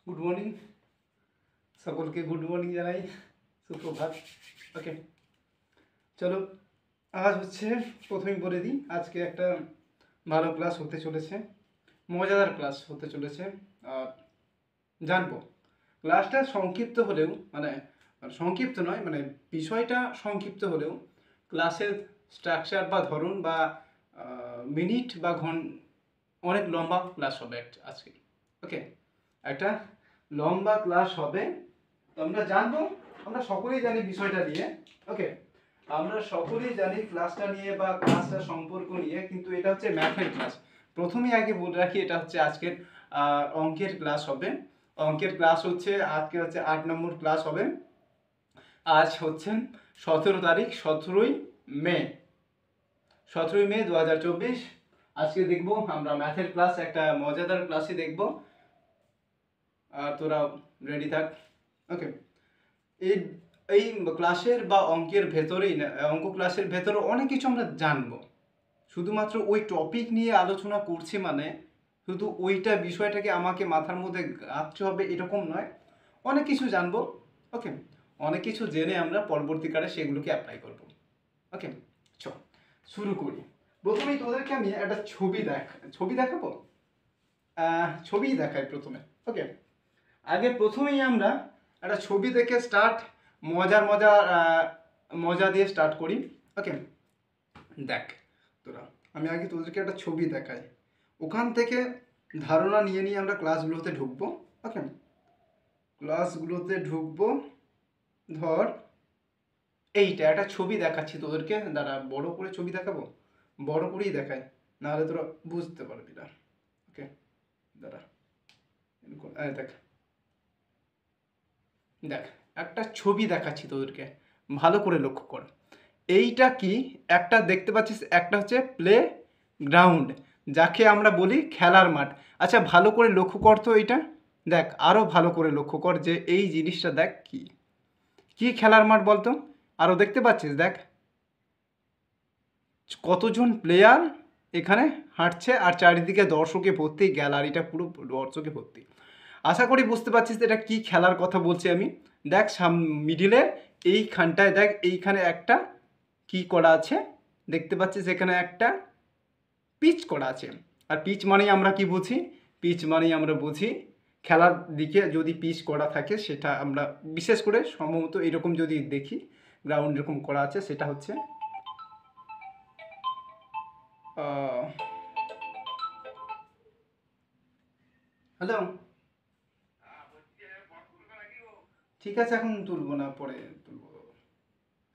Good morning, সকলকে good morning জানাই, সুপ্রভাত। ওকে, চলো আজ হচ্ছে প্রথমেই বলে দিই, আজকে একটা ভালো ক্লাস হতে চলেছে, মজাদার ক্লাস হতে চলেছে। আর জানবো ক্লাসটা সংক্ষিপ্ত হলেও মানে সংক্ষিপ্ত নয়, মানে বিষয়টা সংক্ষিপ্ত হলেও ক্লাসের স্ট্রাকচার বা ধরন বা মিনিট বা অনেক লম্বা ক্লাস হবে আজকে। ওকে, একটা লম্বা ক্লাস হবে, তো আমরা জানবো, আমরা সকলেই জানি বিষয়টা নিয়ে। ওকে, আমরা সকলেই জানি ক্লাসটা নিয়ে বা ক্লাসটা সম্পর্ক নিয়ে, কিন্তু এটা হচ্ছে ম্যাথের ক্লাস। প্রথমেই আগে বলে রাখি, এটা হচ্ছে আজকের অঙ্কের ক্লাস হবে। অঙ্কের ক্লাস হচ্ছে আজকে হচ্ছে 8 নম্বর ক্লাস হবে। আজ হচ্ছে 17 তারিখ, 17ই মে 2024। আজকে দেখবো আমরা ম্যাথের ক্লাস, একটা মজাদার ক্লাসই দেখবো, আর তোরা রেডি থাক। ওকে, এই এই ক্লাসের বা অঙ্কের ভেতরেই অঙ্ক ক্লাসের ভেতরে অনেক কিছু আমরা জানবো। শুধুমাত্র ওই টপিক নিয়ে আলোচনা করছি মানে শুধু ওইটা বিষয়টাকে আমাকে মাথার মধ্যে গাঁথতে হবে এরকম নয়, অনেক কিছু জানবো। ওকে, অনেক কিছু জেনে আমরা পরবর্তীকালে সেগুলোকে অ্যাপ্লাই করব। ওকে, চল শুরু করি। প্রথমেই তোদেরকে আমি একটা ছবি দেখাবো, ছবি দেখাই প্রথমে। ওকে, আগে প্রথমেই আমরা একটা ছবি দেখে স্টার্ট, মজা দিয়ে স্টার্ট করি। ওকে, দেখ তোরা, আমি আগে তোদেরকে একটা ছবি দেখাই, ওখান থেকে ধারণা নিয়ে নিয়ে আমরা ক্লাসগুলোতে ঢুকবো। ওকে, ক্লাসগুলোতে ঢুকবো। ধর এইটা একটা ছবি দেখাচ্ছি তোদেরকে, দাঁড়া বড় করে ছবি দেখাবো, বড় করেই দেখাই, নাহলে তোরা বুঝতে পারবি না। ওকে, দাঁড়া, দেখ দেখ একটা ছবি দেখাচ্ছি তোদেরকে, ভালো করে লক্ষ্য কর। এইটা কি একটা দেখতে পাচ্ছিস, একটা হচ্ছে প্লে গ্রাউন্ড, যাকে আমরা বলি খেলার মাঠ। আচ্ছা ভালো করে লক্ষ্য কর তো, এইটা দেখ, আরও ভালো করে লক্ষ্য কর যে এই জিনিসটা দেখ কি কি খেলার মাঠ বলতো। আরও দেখতে পাচ্ছিস, দেখ কতজন প্লেয়ার এখানে হাঁটছে, আর চারিদিকে দর্শকে ভর্তি, গ্যালারিটা পুরো দর্শকে ভর্তি। আশা করি বুঝতে পারছিস এটা কি খেলার কথা বলছি আমি। দেখ মিডিলে এইখানটায় দেখ, এইখানে একটা কি করা আছে দেখতে পাচ্ছিস, এখানে একটা পিচ করা আছে। আর পিচ মানেই আমরা কি বুঝি, পিচ মানেই আমরা বুঝি খেলার দিকে যদি পিচ করা থাকে সেটা আমরা বিশেষ করে সম্ভবত এরকম যদি দেখি, গ্রাউন্ড এরকম করা আছে, সেটা হচ্ছে হ্যালো, ঠিক আছে এখন তুলবো না, পরে তুলবো,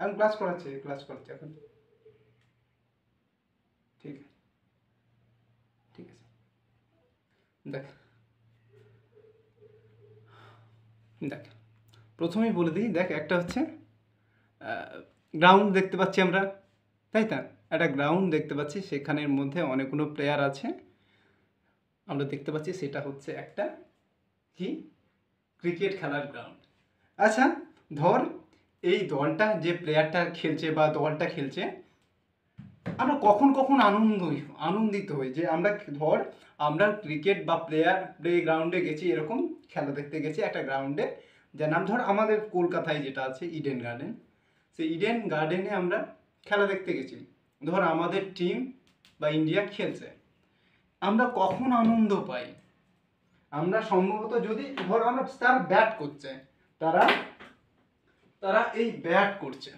এখন ক্লাস করাচ্ছে এখন। ঠিক ঠিক আছে, দেখ দেখ প্রথমেই বলে দিই, দেখ একটা হচ্ছে গ্রাউন্ড দেখতে পাচ্ছি আমরা, তাই না? একটা গ্রাউন্ড দেখতে পাচ্ছি, সেখানের মধ্যে অনেকগুলো প্লেয়ার আছে আমরা দেখতে পাচ্ছি, সেটা হচ্ছে একটা কি ক্রিকেট খেলার গ্রাউন্ড। আচ্ছা ধর এই দলটা, যে প্লেয়ারটা খেলছে বা দলটা খেলছে, আমরা কখন কখন আনন্দিত হই যে আমরা ধর আমরা ক্রিকেট বা প্লে গ্রাউন্ডে গেছি, এরকম খেলা দেখতে গেছি একটা গ্রাউন্ডে, যার নাম ধর আমাদের কলকাতায় যেটা আছে ইডেন গার্ডেন, সেই ইডেন গার্ডেনে আমরা খেলা দেখতে গেছি, ধর আমাদের টিম বা ইন্ডিয়া খেলছে, আমরা কখন আনন্দ পাই? আমরা সম্ভবত যদি ধর আমরা তারা ব্যাট করছে, তারা তারা এই ব্যাট করছে।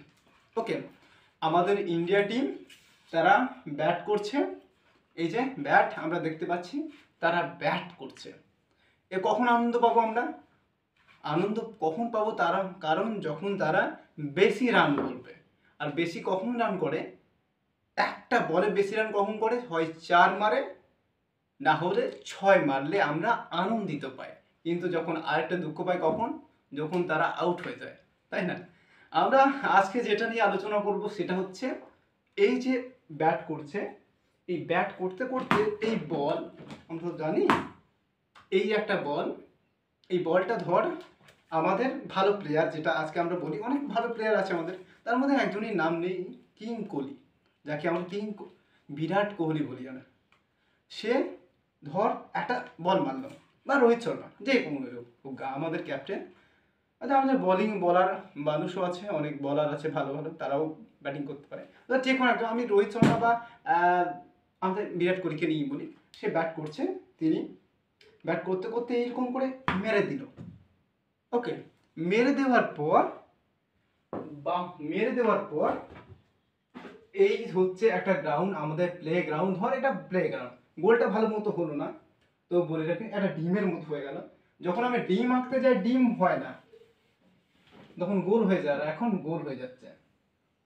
ওকে, আমাদের ইন্ডিয়া টিম তারা ব্যাট করছে, এই যে ব্যাট আমরা দেখতে পাচ্ছি, তারা ব্যাট করছে। এ কখন আনন্দ পাবো আমরা? আনন্দ কখন পাবো তারা, কারণ যখন তারা বেশি রান করবে। আর বেশি কখন রান করে? একটা বলে বেশি রান কখন করে? হয় 4 মারে, না হলে 6 মারলে আমরা আনন্দিত পাই। কিন্তু যখন আরেকটা দুঃখ পাই কখন? যখন তারা আউট হয়ে যায়, তাই না? আমরা আজকে যেটা নিয়ে আলোচনা করব সেটা হচ্ছে এই যে ব্যাট করছে, এই ব্যাট করতে করতে এই বল, আমরা তো জানি এই একটা বল, এই বলটা ধর আমাদের ভালো প্লেয়ার, যেটা আজকে আমরা বলি অনেক ভালো প্লেয়ার আছে আমাদের, তার মধ্যে একজনের নাম নেই, কিং কোহলি, যাকে আমরা বিরাট কোহলি বলি আমরা। সে ধর একটা বল মারল, বা রোহিত শর্মা, যে কোনো লোক, আমাদের ক্যাপ্টেন। আচ্ছা, আমাদের বোলিং বলার মানুষও আছে, অনেক বলার আছে ভালো ভালো, তারাও ব্যাটিং করতে পারে। তো যে কোনো একটা, আমি রোহিত শর্মা বা আমাদের বিরাট কোহলিকে নিয়ে বলি, সে ব্যাট করছে, তিনি ব্যাট করতে করতে এইরকম করে মেরে দিল। ওকে, মেরে দেওয়ার পর বা মেরে দেওয়ার পর এই হচ্ছে একটা গ্রাউন্ড, আমাদের প্লে গ্রাউন্ড, ধর এটা প্লে গ্রাউন্ড, গোলটা ভালো মতো হলো না, তো বলে রাখি একটা ডিমের মতো হয়ে গেল। যখন আমি ডিম আঁকতে যাই ডিম হয় না, তখন গোল হয়ে যায়, আর এখন গোল হয়ে যাচ্ছে।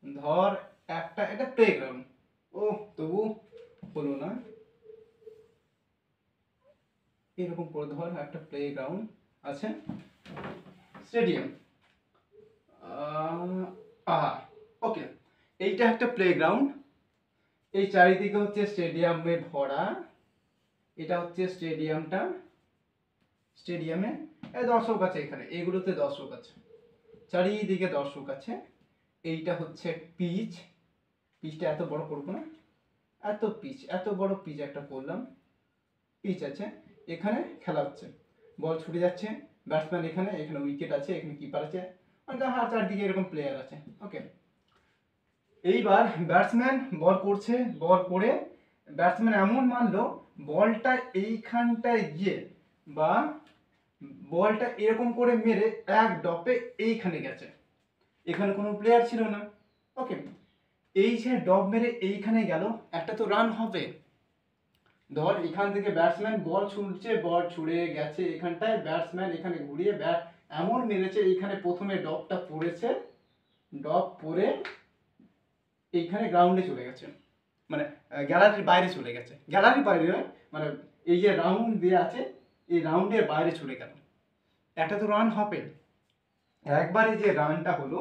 ধর একটা, এটা প্লে গ্রাউন্ড, ও তবু হলো না, এরকম করে ধর একটা প্লে গ্রাউন্ড আছে, স্টেডিয়াম, আহা, ওকে, এইটা একটা প্লে গ্রাউন্ড, এই চারিদিকে হচ্ছে স্টেডিয়ামে ভরা, এটা হচ্ছে স্টেডিয়ামটা, স্টেডিয়ামে দর্শক আছে, এখানে এগুলোতে দর্শক আছে, চারিদিকে দর্শক আছে। এইটা হচ্ছে পিচ, পিচটা এত বড় করবো না, এত বড় পিচ একটা করলাম, পিচ আছে, এখানে খেলা হচ্ছে, বল ছুটে যাচ্ছে, ব্যাটসম্যান এখানে, এখানে উইকেট আছে, এখানে কিপার আছে, আর চারদিকে এরকম প্লেয়ার আছে। ওকে, এইবার ব্যাটসম্যান বল করছে, বল করে ব্যাটসম্যান এমন মারলো, বলটা এইখানটায় গিয়ে বা বলটা এরকম করে মেরে এক ডপে এইখানে গেছে, এখানে কোনো প্লেয়ার ছিল না। ওকে, এই যে ডপ মেরে এইখানে গেল, একটা তো রান হবে। ধর এখান থেকে ব্যাটসম্যান বল ছুঁড়ছে, বল ছুঁড়ে গেছে এখানটায়, ব্যাটসম্যান এখানে ঘুরিয়ে ব্যাট এমন মেরেছে, এইখানে প্রথমে ডপটা পড়েছে, ডপ পড়ে এইখানে গ্রাউন্ডে চলে গেছে, মানে গ্যালারির বাইরে চলে গেছে, গ্যালারির বাইরে নয়, মানে এই যে রাউন্ড দেওয়া আছে এই রাউন্ডের বাইরে চলে গেল, একটা তো রান হবে। একবারে যে রানটা হলো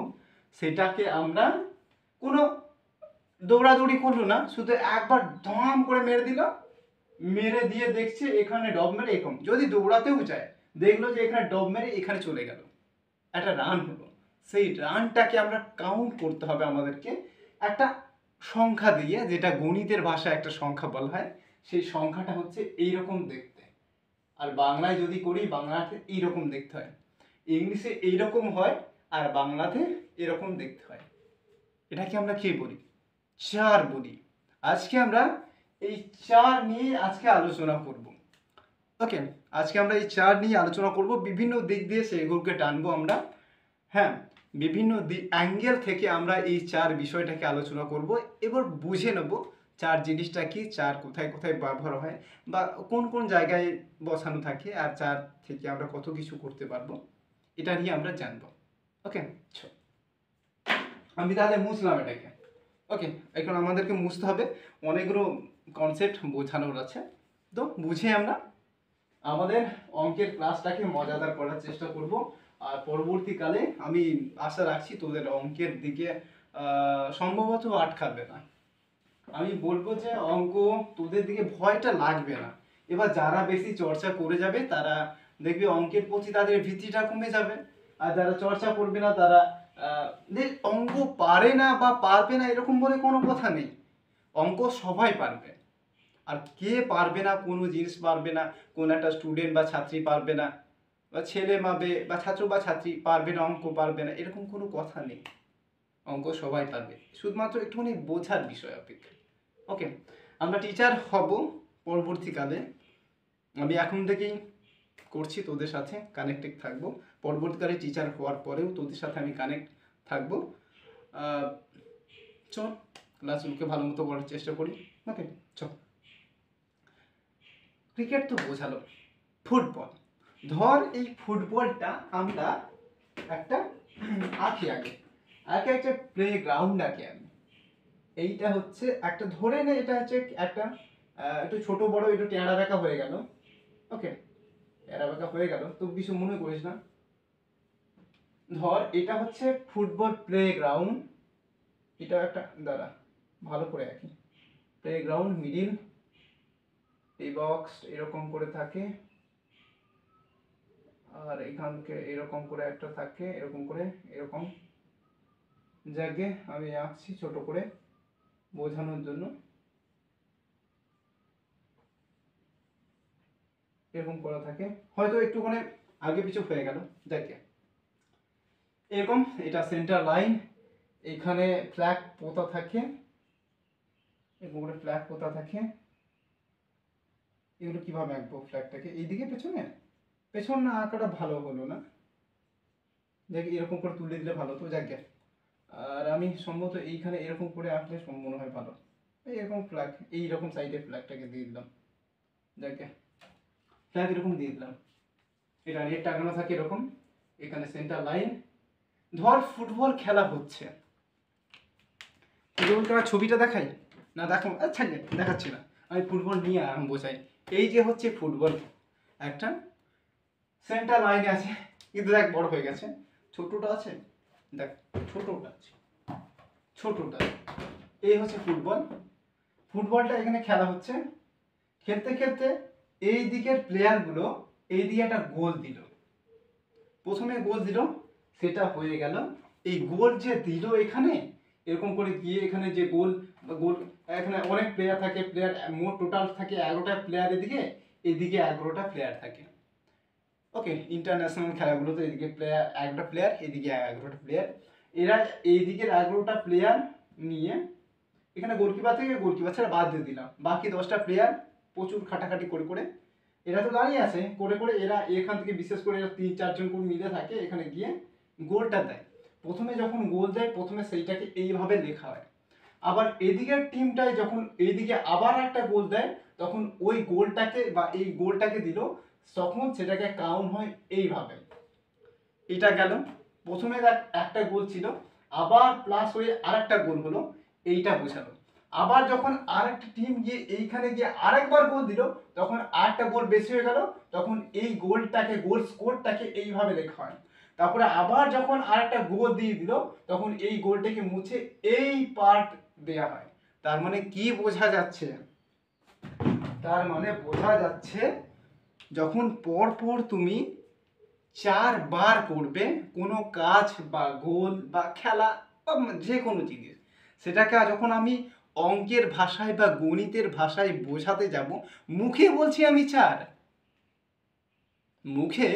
সেটাকে আমরা কোনো দৌড়াদৌড়ি করলো না, শুধু একবার ধম করে মেরে দিল, মেরে দিয়ে দেখছে এখানে ডব মেরে, এরকম যদি দৌড়াতেও যায় দেখলো যে এখানে ডব মেরে এখানে চলে গেল, একটা রান হলো। সেই রানটাকে আমরা কাউন্ট করতে হবে আমাদেরকে একটা সংখ্যা দিয়ে, যেটা গণিতের ভাষায় একটা সংখ্যা বলা হয়, সেই সংখ্যাটা হচ্ছে এইরকম দেখতে, আর বাংলায় যদি করি বাংলাতে এইরকম দেখতে হয়, ইংলিশে এইরকম হয়, আর বাংলাতে এরকম দেখতে হয়। এটাকে আমরা কি বলি? চার বলি। আজকে আমরা এই চার নিয়ে আজকে আলোচনা করব। ওকে, আজকে আমরা এই চার নিয়ে আলোচনা করব, বিভিন্ন দিক দিয়ে সেগুলোকে টানবো আমরা। হ্যাঁ, বিভিন্ন অ্যাঙ্গেল থেকে আমরা এই চার বিষয়টাকে আলোচনা করব, এবার বুঝে নেব চার জিনিসটা কি, চার কোথায় কোথায় ব্যবহার হয়, বা কোন কোন জায়গায় বসানো থাকে, আর চার থেকে আমরা কত কিছু করতে পারবো, এটা নিয়ে আমরা জানবো। ওকে, আমি তাহলে মুছলাম এটাকে। ওকে, এখন আমাদেরকে মুছতে হবে, অনেকগুলো কনসেপ্ট বোঝানোর আছে, তো বুঝে আমরা আমাদের অঙ্কের ক্লাসটাকে মজাদার করার চেষ্টা করব। আর পরবর্তীকালে আমি আশা রাখছি তোদের অঙ্কের দিকে সম্ভবত আটকাবে না। আমি বলবো যে অঙ্ক তোদের দিকে ভয়টা লাগবে না। এবার যারা বেশি চর্চা করে যাবে তারা দেখবে অঙ্কের প্রতি তাদের ভীতিটা কমে যাবে, আর যারা চর্চা করবে না তারা অঙ্ক পারে না বা পারবে না এরকম বলে কোনো কথা নেই, অঙ্ক সবাই পারবে। আর কে পারবে না, কোনো জিনিস পারবে না, কোন একটা স্টুডেন্ট বা ছাত্রী পারবে না, বা ছেলে মাবে বা ছাত্র বা ছাত্রী পারবে না, অঙ্ক পারবে না এরকম কোনো কথা নেই, অঙ্ক সবাই পারবে, শুধুমাত্র একটুখানি বোঝার বিষয় অপেক্ষা। ওকে, আমরা টিচার হব পরবর্তীকালে, আমি এখন থেকেই করছি, তোদের সাথে কানেক্টেড থাকবো, পরবর্তীকালে টিচার হওয়ার পরেও তোদের সাথে আমি কানেক্ট থাকবো। চল ক্লাসগুলোকে ভালো মতো করার চেষ্টা করি। ওকে, চল। ক্রিকেট তো বোঝালো, ফুটবল, ধর এই ফুটবলটা আমরা একটা আঁকি, আগে আগে একটা প্লে গ্রাউন্ড আঁকি আমি, এইটা হচ্ছে একটা, ধরে নে এটা হচ্ছে একটা একটু ছোট বড় একটু টেঁড়া বেঁকা হয়ে গেল। ওকে, টেঁড়া বেঁকা হয়ে গেল তো কিছু মনে করিস না, ধর এটা হচ্ছে ফুটবল প্লে গ্রাউন্ড, এটা একটা, দাঁড়া ভালো করে আঁকি, প্লে গ্রাউন্ড, মিডিল এই বক্স এরকম করে থাকে, আর এখান থেকে এরকম করে একটা থাকে, এরকম করে, এরকম জায়গায় আমি আঁকছি ছোট করে বোঝানোর জন্য, এরকম করা থাকে, হয়তো একটুখানি আগে পিছু হয়ে গেল। যাকে এরকম এটা সেন্টার লাইন, এখানে ফ্ল্যাগ পোতা থাকে, এরকম করে ফ্ল্যাগ পোতা থাকে। এগুলো কিভাবে আঁকবো ফ্ল্যাগটাকে? এইদিকে পেছনে, পেছন না আঁকাটা ভালো হলো না, দেখ এরকম করে তুলে দিলে ভালো তো। যাকে আর আমি সম্ভবত এইখানে এরকম করে আঁকলে মনে হয় ভালো। এরকম ফ্ল্যাগ, এইরকম সাইডে ফ্ল্যাগটাকে দিয়ে দিলাম। যাকে ফ্ল্যাগ এরকম দিয়ে দিলাম, এটা নেট টাঙানো থাকে এরকম, এখানে সেন্টার লাইন। ধর ফুটবল খেলা হচ্ছে, ফুটবল খেলার ছবিটা দেখাই না? দেখো, আচ্ছা দেখাচ্ছি না, আমি ফুটবল নিয়ে আমি বোঝাই। এই যে হচ্ছে ফুটবল, একটা সেন্টার লাইনে আছে, কিন্তু দেখ বড় হয়ে গেছে, ছোটটা আছে, দেখ ছোটটা আছে, ছোটটা। এই হচ্ছে ফুটবল, ফুটবলটা এখানে খেলা হচ্ছে। খেলতে খেলতে এই দিকের প্লেয়ারগুলো এই দিকে একটা গোল দিল, প্রথমে গোল দিল, সেটা হয়ে গেল। এই গোল যে দিল এখানে এরকম করে গিয়ে এখানে যে গোল, গোল এখানে অনেক প্লেয়ার থাকে, প্লেয়ার মোট টোটাল থাকে 11টা প্লেয়ার, এদিকে 11টা প্লেয়ার থাকে। ওকে, ইন্টারন্যাশনাল খেলাগুলোতে এদিকে প্লেয়ার 11টা প্লেয়ার, এদিকে 11টা প্লেয়ার। এরা এইদিকের 11টা প্লেয়ার নিয়ে এখানে গোলকিপার থেকে গোলকিপার ছাড়া বাদ দিয়ে দিলাম, বাকি 10টা প্লেয়ার প্রচুর খাটাখাটি করে করে এরা তো দাঁড়িয়ে আছে, করে করে এরা এখান থেকে বিশেষ করে এরা 3-4 জন করে মিলে থাকে, এখানে গিয়ে গোলটা দেয়। প্রথমে যখন গোল দেয় প্রথমে সেইটাকে এইভাবে লেখা হয়। আবার এদিকের টিমটায় যখন এইদিকে আবার একটা গোল দেয় তখন ওই গোলটাকে বা এই গোলটাকে দিল, তখন সেটাকে কাউন্ট হয় এইভাবে। এটা গেল, প্রথমে দেখ একটা গোল ছিল, আবার প্লাস হয়ে আরেকটা গোল হলো, এইটা বোঝালো। আবার যখন আরেকটা টিম গিয়ে এইখানে গিয়ে আরেকবার গোল দিল তখন আরেকটা গোল বেশি হয়ে গেল, তখন এই গোলটাকে, গোল স্কোরটাকে এইভাবে লেখা হয়। তারপরে আবার যখন আরেকটা গোল দিয়ে দিল তখন এই গোলটাকে মুছে এই পার্ট দেয়া হয়। তার মানে কি বোঝা যাচ্ছে? তার মানে বোঝা যাচ্ছে যখন পর পর তুমি 4বার করবে কোনো কাজ বা গোল বা খেলা বা যে কোনো জিনিস, সেটাকে যখন আমি অঙ্কের ভাষায় বা গণিতের ভাষায় বোঝাতে যাব, মুখে বলছি আমি 4, মুখে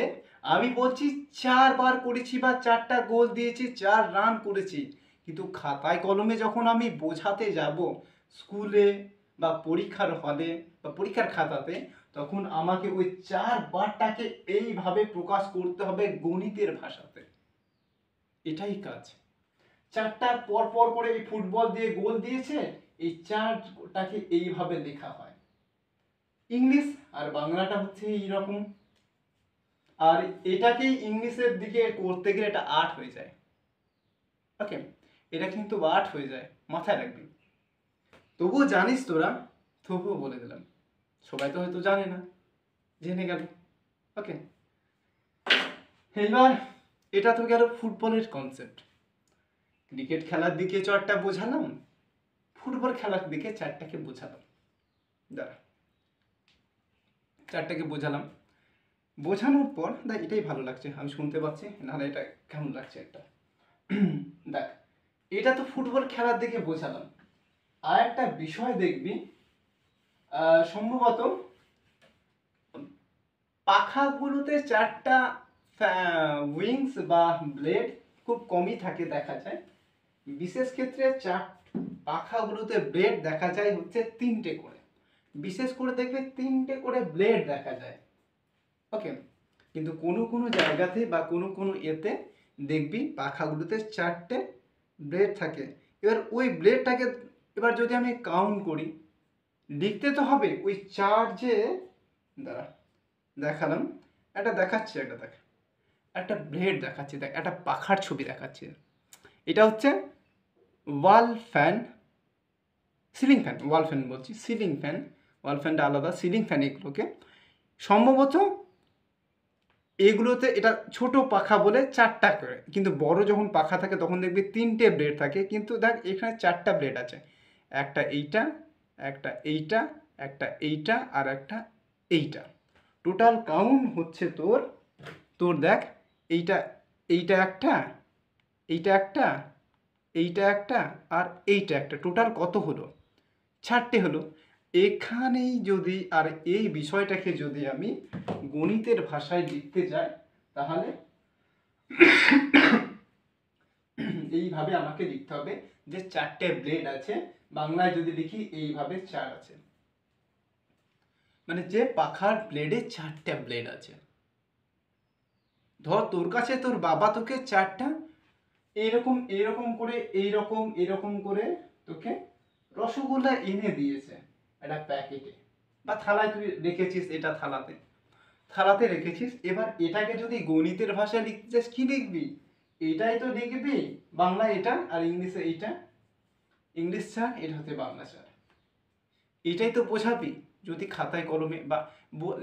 আমি বলছি 4বার করেছি বা 4টা গোল দিয়েছি, 4 রান করেছি, কিন্তু খাতায় কলমে যখন আমি বোঝাতে যাব স্কুলে বা পরীক্ষার হলে বা পরীক্ষার খাতাতে, তখন আমাকে ওই 4বারটাকে এইভাবে প্রকাশ করতে হবে গণিতের ভাষাতে। এটাই কাজ। 4টা পর পর করে এই ফুটবল দিয়ে গোল দিয়েছে, এই 4টাকে এইভাবে লেখা হয়। ইংলিশ আর বাংলাটা হচ্ছে এইরকম, আর এটাকেই ইংলিশের দিকে করতে গেলে এটা 8 হয়ে যায়। ওকে, এটা কিন্তু 8 হয়ে যায়, মাথায় রাখবি। তবুও জানিস তোরা, তবুও বলে দিলাম, সবাই তো হয়তো জানে না, জেনে গেল। ওকে, এবার এটা তো গেল ফুটবলের কনসেপ্ট। ক্রিকেট খেলার দিকে 4টা বোঝালাম, ফুটবল খেলার দিকে 4টাকে বোঝালাম। দাঁড়া, 4টাকে বোঝালাম, বোঝানোর পর দেখ এটাই ভালো লাগছে, আমি শুনতে পাচ্ছি, নাহলে এটা কেমন লাগছে একটা। দেখ, এটা তো ফুটবল খেলার দিকে বোঝালাম। আর একটা বিষয় দেখবি, সম্ভবত পাখাগুলোতে 4টা উইংস বা ব্লেড খুব কমই থাকে দেখা যায়, বিশেষ ক্ষেত্রে পাখাগুলোতে ব্লেড দেখা যায় হচ্ছে 3টে করে, বিশেষ করে দেখবে 3টে করে ব্লেড দেখা যায়। ওকে, কিন্তু কোনো কোনো জায়গাতে বা কোনো কোনো এতে দেখবি পাখাগুলোতে 4টে ব্লেড থাকে। এবার ওই ব্লেডটাকে এবার যদি আমি কাউন্ট করি, লিখতে তো হবে ওই 4 যে, দাঁড়া দেখালাম, একটা দেখাচ্ছি, একটা ব্লেড দেখাচ্ছি, দেখ একটা পাখার ছবি দেখাচ্ছি। এটা হচ্ছে ওয়াল ফ্যান, সিলিং ফ্যান, ওয়াল ফ্যান বলছি, সিলিং ফ্যান, ওয়াল ফ্যানটা আলাদা, সিলিং ফ্যান। এগুলোকে সম্ভবত এগুলোতে এটা ছোট পাখা বলে 4টা করে, কিন্তু বড় যখন পাখা থাকে তখন দেখবি 3টে ব্লেড থাকে, কিন্তু দেখ এখানে 4টা ব্লেড আছে, একটা এইটা, একটা এইটা, একটা এইটা, আর একটা এইটা। টোটাল কাউন্ট হচ্ছে তোর তোর দেখ, এইটা, এইটা একটা, এইটা একটা, এইটা একটা, আর এইটা একটা, টোটাল কত হলো? 4টে হলো। এখানেই যদি আর এই বিষয়টাকে যদি আমি গণিতের ভাষায় লিখতে যাই তাহলে এইভাবে আমাকে লিখতে হবে যে 4টে ব্লেড আছে, বাংলায় যদি লিখি এইভাবে 4 আছে, মানে যে পাখার ব্লেডে 4টে ব্লেড আছে। ধর তোর কাছে তোর বাবা তোকে 4টা এইরকম এইরকম করে এইরকম এরকম করে তোকে রসগোল্লা এনে দিয়েছে একটা প্যাকেটে বা থালায়, তুই রেখেছিস এটা থালাতে, থালাতে রেখেছিস। এবার এটাকে যদি গণিতের ভাষায় লিখতে চাস কি লিখবি? এটাই তো লিখবি, বাংলা এটা আর ইংলিশে এইটা, ইংলিশ 4 এটা হতে বাংলা 4, এটাই তো বোঝাবি। যদি খাতায় কলমে বা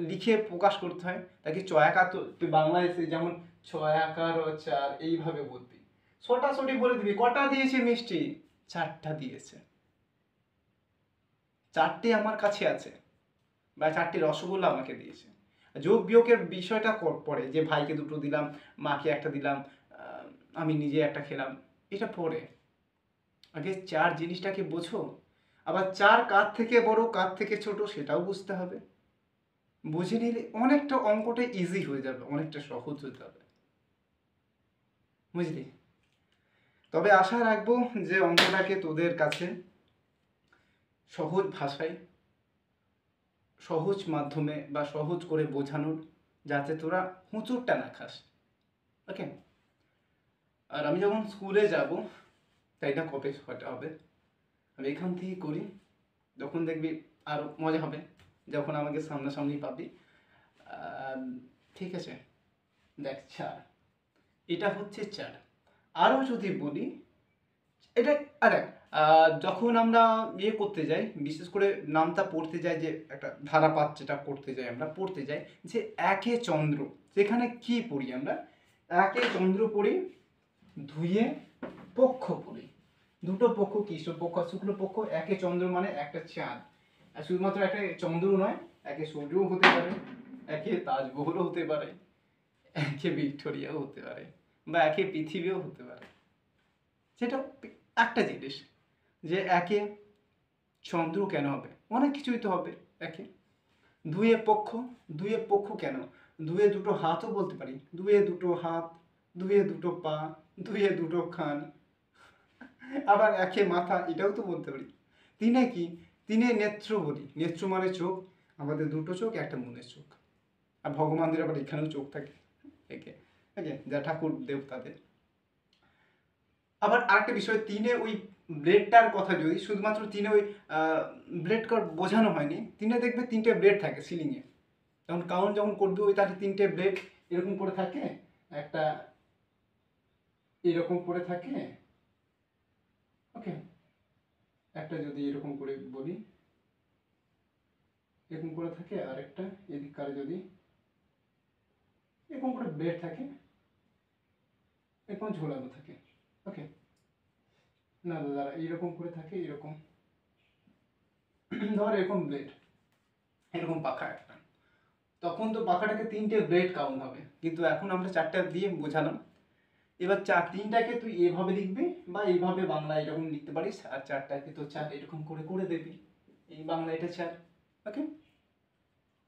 লিখে প্রকাশ করতে হয় তাকে ছয়াকার, তো তুই বাংলায় এসে যেমন ছয়াকার ও 4 এইভাবে বলবি, ছোটাছুটি বলে দিবি। কটা দিয়েছে মিষ্টি? 4টা দিয়েছে, 4টে আমার কাছে আছে, বা 4টে রসগোল্লা আমাকে দিয়েছে। যোগ বিয়োগের বিষয়টা পরে, যে ভাইকে 2টো দিলাম, মাকে 1টা দিলাম, আমি নিজে 1টা খেলাম, এটা পরে। আগে 4 জিনিসটাকে বোঝো। আবার 4 কার থেকে বড় কার থেকে ছোট সেটাও বুঝতে হবে। বুঝে নিলে অনেকটা অঙ্কটা ইজি হয়ে যাবে, অনেকটা সহজ হয়ে যাবে, বুঝলি? তবে আশা রাখবো যে অঙ্কটাকে তোদের কাছে সহজ ভাষায়, সহজ মাধ্যমে বা সহজ করে বোঝানোর, যাতে তোরা হুঁচুরটা না খাস। ওকে? আর আমি যখন স্কুলে যাব, তাই না কবে ছটা হবে, আমি এখান থেকে করি, যখন দেখবি আরও মজা হবে, যখন আমাকে সামনাসামনি পাবি। ঠিক আছে, দেখ 4, এটা হচ্ছে 4। আরও যদি বলি এটা, আরে যখন আমরা ইয়ে করতে যাই, বিশেষ করে নামটা পড়তে যাই, যে একটা ধারাপাত যেটা করতে যাই, আমরা পড়তে যাই যে একে চন্দ্র, সেখানে কি পড়ি আমরা? একে চন্দ্র পড়ি, ধুয়ে পক্ষ পড়ি। দুটো পক্ষ, কৃষ্ণ পক্ষ আর শুক্ল পক্ষ। একে চন্দ্র মানে একটা চাঁদ, আর শুধুমাত্র একটা চন্দ্র নয়, একে সূর্যও হতে পারে, একে তাজমহলও হতে পারে, একে ভিক্টোরিয়াও হতে পারে, বা একে পৃথিবীও হতে পারে। সেটা একটা জিনিস, যে একে চন্দ্র কেন হবে? অনেক কিছুই তো হবে একে। দুয়ে পক্ষ, দুয়ে পক্ষ কেন? দুয়ে দুটো হাতও বলতে পারি, দুয়ে দুটো হাত, দুয়ে দুটো পা, দুয়ে দুটো কান, আবার একে মাথা, এটাও তো বলতে পারি। তিনে কি? তিনে নেত্র বলি, নেত্র মানে চোখ, আমাদের দুটো চোখ, একটা মনের চোখ। আর ভগবানদের আবার এখানেও চোখ থাকে, একে ওকে, যা ঠাকুর দেবতাদের। আবার আরেকটা বিষয়, তিনে ওই ব্লেডটার কথা যদি শুধুমাত্র তিনে ওই ব্লেড কার্ড বোঝানো হয়নি, তিনে দেখবে 3টে ব্লেড থাকে সিলিংয়ে, তখন কাউন্ট যখন করবে ওই তাতে 3টে ব্লেড এরকম করে থাকে, একটা এরকম করে থাকে, ওকে, একটা যদি এরকম করে বলি এরকম করে থাকে, আর একটা এদিক কারে যদি এরকম করে ব্লেড থাকে, এরকম ঝোলানো থাকে, ওকে, না দাদা এইরকম করে থাকে, এরকম ধর এরকম ব্লেড, এরকম পাখা একটা, তখন তো পাখাটাকে 3টে ব্লেড কাউন্ট হবে, কিন্তু এখন আমরা 4টা দিয়ে বোঝালাম। এবার 3টাকে তুই এভাবে লিখবি, বা এইভাবে বাংলা এরকম লিখতে পারিস, আর 4টাকে তো 4 এরকম করে করে দেবি, এই বাংলা এটা 4, ওকে।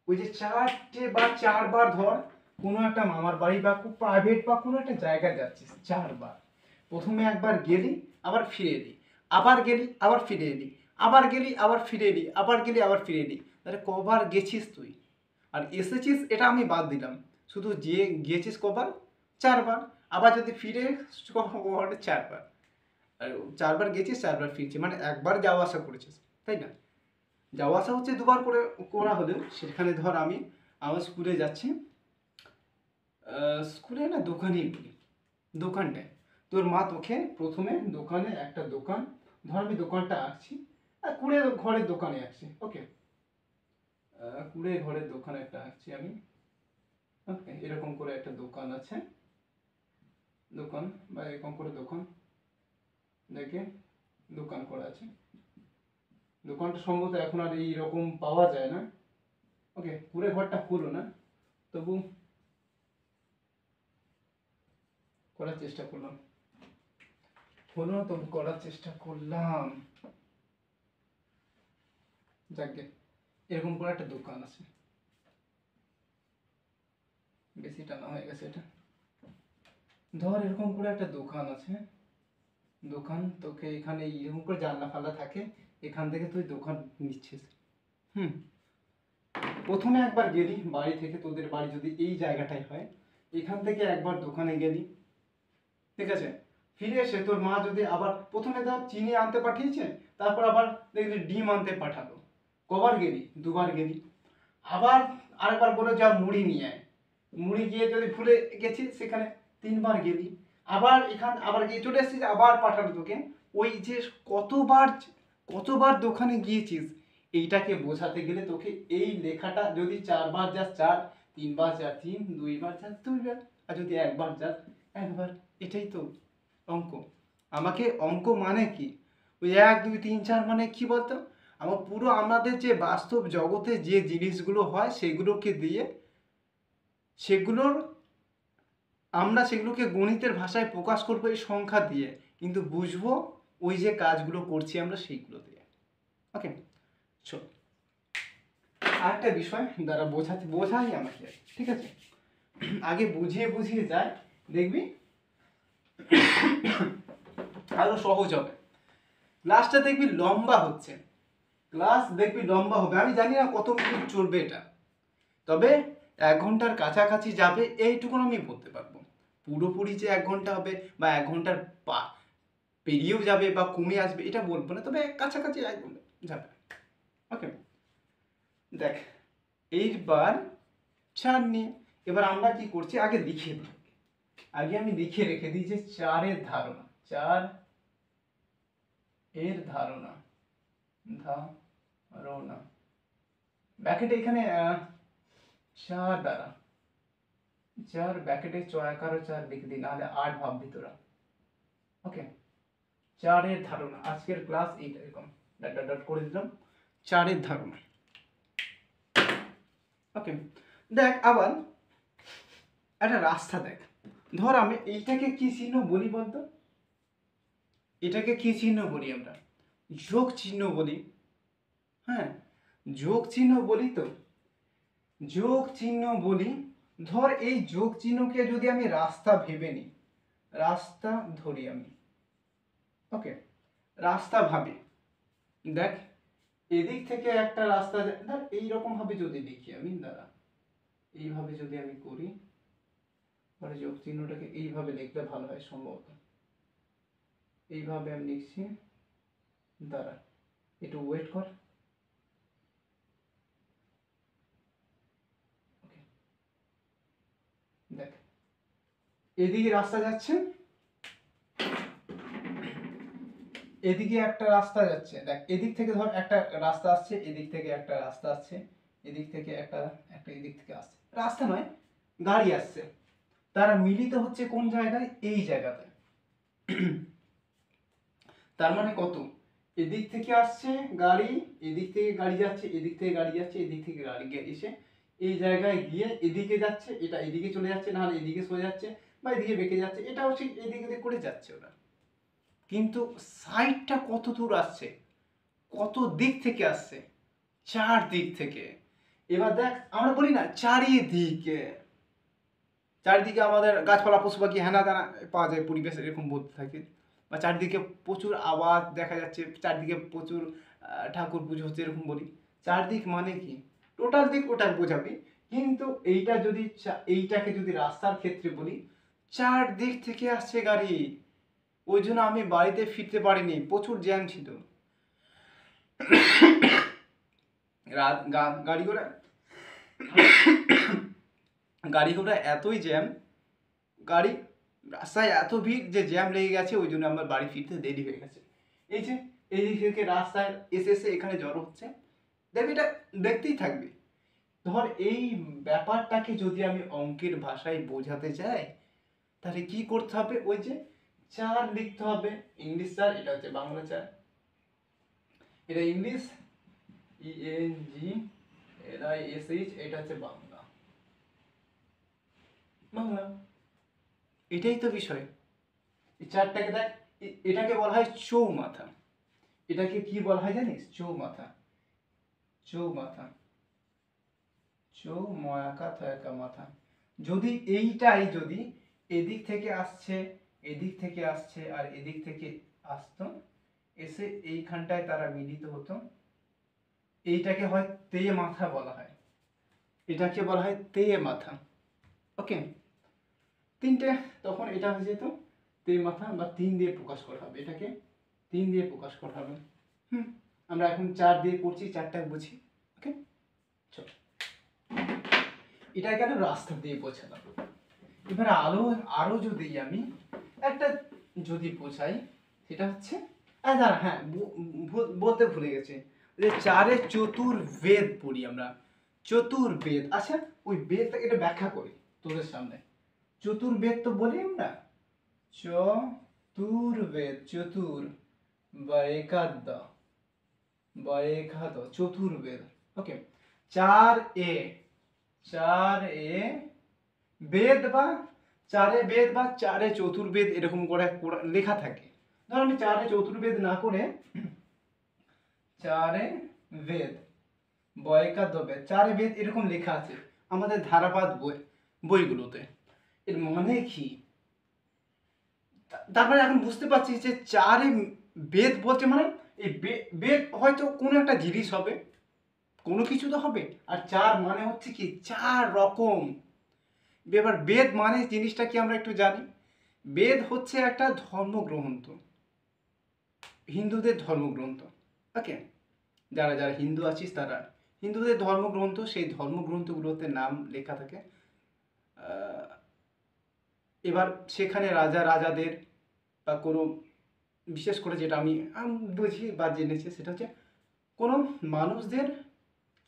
ওই যে 4টে বা 4বার, ধর কোনো একটা মামার বাড়ি বা খুব প্রাইভেট বা কোনো একটা জায়গায় যাচ্ছিস, 4বার, প্রথমে একবার গেলি, আবার ফিরে এলি, আবার গেলি, আবার ফিরে এলি, আবার গেলি, আবার ফিরে এলি, আবার গেলি, আবার ফিরে এলি, তাহলে কবার গেছিস তুই? আর এসেছিস এটা আমি বাদ দিলাম, শুধু যে গিয়েছিস কবার? 4বার। আবার যদি ফিরে কবার? 4বার। আর 4বার গেছিস, 4বার ফিরছিস, মানে একবার যাওয়া আসা করেছিস, তাই না? যাওয়া আসা হচ্ছে 2বার করে করা হলেও, সেখানে ধর আমি আমার স্কুলে যাচ্ছি, স্কুলে না দোকানেই বলি, দোকানটায় তোর মা তোকে প্রথমে দোকানে, একটা দোকান, ধর আমি দোকানটা আঁকছি, কুড়ে ঘরের দোকানে আঁকছি, ওকে, কুড়ে ঘরের দোকানে একটা আঁকছি আমি, ওকে, এরকম করে একটা দোকান আছে, দোকান বা এরকম করে দোকান, দেখে দোকান করা আছে, দোকানটা সম্ভবত এখন আর এইরকম পাওয়া যায় না, ওকে, কুড়ে ঘরটা হলো না, তবু করার চেষ্টা করলাম, হলো না তবু করার চেষ্টা করলাম, যাকে এরকম করে একটা দোকান আছে, বেশি টানা হয়ে গেছে এটা। ধর এরকম করে একটা দোকান আছে, দোকান তোকে এখানে এরকম করে জানলা ফাল্লা থাকে, এখান থেকে তুই দোকান নিচ্ছিস। হুম, প্রথমে একবার গেলি বাড়ি থেকে, তোদের বাড়ি যদি এই জায়গাটাই হয়, এখান থেকে একবার দোকানে গেলি, ঠিক আছে, ফিরে এসে তোর মা যদি আবার প্রথমে ধর চিনি আনতে পাঠিয়েছে, তারপর আবার দেখলি ডিম আনতে পাঠালো, কবার গেলি? দুবার গেলি। আবার আরেকবার বলে যা মুড়ি নিয়ে আয়, মুড়ি গিয়ে যদি ভুলে গেছিস সেখানে তিনবার গেলি। আবার আবার গিয়ে চলে এসেছিস, আবার পাঠালো তোকে। ওই যে কতবার কতবার দোকানে গিয়েছিস, এইটাকে বোঝাতে গেলে তোকে এই লেখাটা যদি 4 বার যাস 4, 3 বার যাস 3, 2 বার যাস 2 বার, আর যদি একবার যাস 1 বার। এটাই তো অঙ্ক। আমাকে অঙ্ক মানে কি, ওই 1 2 3 4 মানে কি বলতো, আমার পুরো আমাদের যে বাস্তব জগতে যে জিনিসগুলো হয় সেগুলোকে দিয়ে, সেগুলোর আমরা সেগুলোকে গণিতের ভাষায় প্রকাশ করবো এই সংখ্যা দিয়ে, কিন্তু বুঝবো ওই যে কাজগুলো করছি আমরা সেইগুলো দিয়ে। ওকে, চল আরেকটা বিষয় দ্বারা বোঝাই আমাকে, ঠিক আছে, আগে বুঝিয়ে বুঝিয়ে যায়, দেখবি আরো সহজ হবে। ক্লাসটা দেখবি লম্বা হচ্ছে, ক্লাস দেখবি লম্বা হবে, আমি জানি না কত মিনিট চলবে এটা, তবে 1 ঘন্টার কাছাকাছি যাবে এইটুকুন আমি বলতে পারবো। পুরোপুরি যে 1 ঘন্টা হবে বা 1 ঘন্টার পেরিয়েও যাবে বা কমে আসবে এটা বলবো না, তবে কাছাকাছি যাবে। ওকে, দেখ এইবার 4 নিয়ে এবার আমরা কি করছি, আগে লিখে দিই, আগে আমি লিখে রেখে দিই যে 4-এর ধারণা, 4-এর ধারণা, ধারণা ব্যাকেটে এখানে 4 দ্বারা 4 ব্যাকেটে 4 লিখে দিই, নাহলে 8 ভাববি তোরা। ওকে, 4-এর ধারণা, আজকের ক্লাস এইটা এরকম ডট ডট ডট করে দিলাম, 4-এর ধারণা। ওকে, দেখ আবার একটা রাস্তা দেখ, ধর আমি এইটাকে কি চিহ্ন বলি বলতো, এটাকে কি চিহ্ন বলি আমরা? যোগ চিহ্ন বলি। হ্যাঁ, যোগ চিহ্ন বলি তো, যোগ চিহ্ন বলি। ধর এই যোগ চিহ্নকে যদি আমি রাস্তা ভেবে নিই, রাস্তা ধরি আমি, ওকে, রাস্তা ভাবি, দেখ এদিক থেকে একটা রাস্তা, ধর এইরকম ভাবে যদি লিখি আমি, দাঁড়া এইভাবে যদি আমি করি, মানে যোগ চিহ্নটাকে এইভাবে লিখলে ভালো হয় সম্ভবত, এইভাবে আমি লিখছি, দাঁড়া একটু ওয়েট কর। দেখ এদিকে রাস্তা যাচ্ছে, এদিকে একটা রাস্তা যাচ্ছে, দেখ এদিক থেকে ধর একটা রাস্তা আসছে, এদিক থেকে একটা রাস্তা আসছে, এদিক থেকে একটা একটা এদিক থেকে আসছে, রাস্তা নয় গাড়ি আসছে, তারা মিলিত হচ্ছে কোন জায়গায়, এই জায়গাতে। তার মানে কত, এদিক থেকে আসছে গাড়ি, এদিক থেকে গাড়ি যাচ্ছে, এদিক থেকে গাড়ি যাচ্ছে, এদিক থেকে গাড়ি এসে এই জায়গায় গিয়ে এদিকে যাচ্ছে, এটা এদিকে চলে যাচ্ছে, নাহলে এদিকে সরে যাচ্ছে বা এদিকে বেঁকে যাচ্ছে, এটাও ঠিক এদিকে করে যাচ্ছে ওরা। কিন্তু সাইডটা কত দূর আসছে, কত দিক থেকে আসছে, 4 দিক থেকে। এবার দেখ আমরা বলি না চারিদিকে, চারিদিকে আমাদের গাছপালা পশু পাখি হেনা দানা পাওয়া যায়, পরিবেশ এরকম বলতে থাকে, বা চারদিকে প্রচুর আওয়াজ দেখা যাচ্ছে, চারদিকে প্রচুর ঠাকুর পুজো হচ্ছে এরকম বলি। চারদিক মানে কি, টোটাল দিক ওটা বোঝাবি, কিন্তু এইটা যদি এইটাকে যদি রাস্তার ক্ষেত্রে বলি, 4 দিক থেকে আসছে গাড়ি, ওই জন্য আমি বাড়িতে ফিরতে পারিনি, প্রচুর জ্যাম ছিল। গাড়ি ঘোড়া গাড়ি ঘোড়া এতই জ্যাম, গাড়ি রাস্তায় এত ভিড় যে জ্যাম লেগে গেছে, ওই জন্য আমার বাড়ি ফিরতে দেরি হয়ে গেছে। এই যে এই থেকে রাস্তায় এসে এসে এখানে জড়ো হচ্ছে, দেখবি এটা দেখতেই থাকবে। ধর এই ব্যাপারটাকে যদি আমি অঙ্কের ভাষায় বোঝাতে চাই, তাহলে কি করতে হবে, ওই যে 4 লিখতে হবে, ইংলিশ 4, এটা হচ্ছে বাংলা 4, এটা ইংলিশ ENGLISH, এটা হচ্ছে বাংলা, বাংলা, এটাই তো বিষয়। এই 4টাকে দেখ, এটাকে বলা হয় চৌমাথা, এটাকে কি বলা হয় জানিস, চৌমাথা, চৌমাথা, চৌ ময়াকা থয়াকা মাথা। যদি এইটাই যদি এদিক থেকে আসছে, এদিক থেকে আসছে, আর এদিক থেকে আসতো, এসে এইখানটায় তারা মিলিত হতো। এইটাকে হয় তে মাথা বলা হয়, এটাকে বলা হয় তে মাথা। ওকে, তিনটে, তখন এটা হয়ে যেত তে মাথা, বা 3 দিয়ে প্রকাশ করা হবে, এটাকে 3 দিয়ে প্রকাশ করা হবে। আমরা এখন 4 দিয়ে করছি, 4টা বুঝি। ওকে, চল, এটাকে আমি রাস্তা দিয়ে বোঝালাম। এবার আরো যদি আমি একটা যদি বোঝাই, সেটা হচ্ছে দাঁড়া, হ্যাঁ বলতে ভুলে গেছি, যে 4-এ চতুর্বেদ পড়ি আমরা, চতুর্বেদ। আচ্ছা, ওই বেদটাকে এটা ব্যাখ্যা করি তোদের সামনে। চতুর্বেদ তো বলি আমরা, চতুর্বেদ, চতুর বা একাদ, চতুর্বেদ। ওকে, 4-এ, 4-এ বেদ, বা 4-এ বেদ বা 4-এ চতুর্বেদ, এরকম করে লেখা থাকে। ধর আমি 4-এ চতুর্বেদ না করে 4-এ বেদ, বয়কাদ্য বেদ, 4-এ বেদ এরকম লেখা আছে আমাদের ধারাপাত বইগুলোতে। এর মানে কি? তারপরে এখন বুঝতে পারছি যে 4-এ বেদ বলতে মানে এই বেদ হয়তো কোনো একটা জিনিস হবে, কোনো কিছু তো হবে। আর 4 মানে হচ্ছে কি 4 রকম। এবার বেদ মানে জিনিসটা কি আমরা একটু জানি। বেদ হচ্ছে একটা ধর্মগ্রন্থ, হিন্দুদের ধর্মগ্রন্থ। ওকে, যারা যারা হিন্দু আছিস তারা, হিন্দুদের ধর্মগ্রন্থ, সেই ধর্মগ্রন্থগুলোতে নাম লেখা থাকে। এবার সেখানে রাজাদের বা কোনো, বিশেষ করে যেটা আমি বুঝি বা জেনেছি, সেটা হচ্ছে কোনো মানুষদের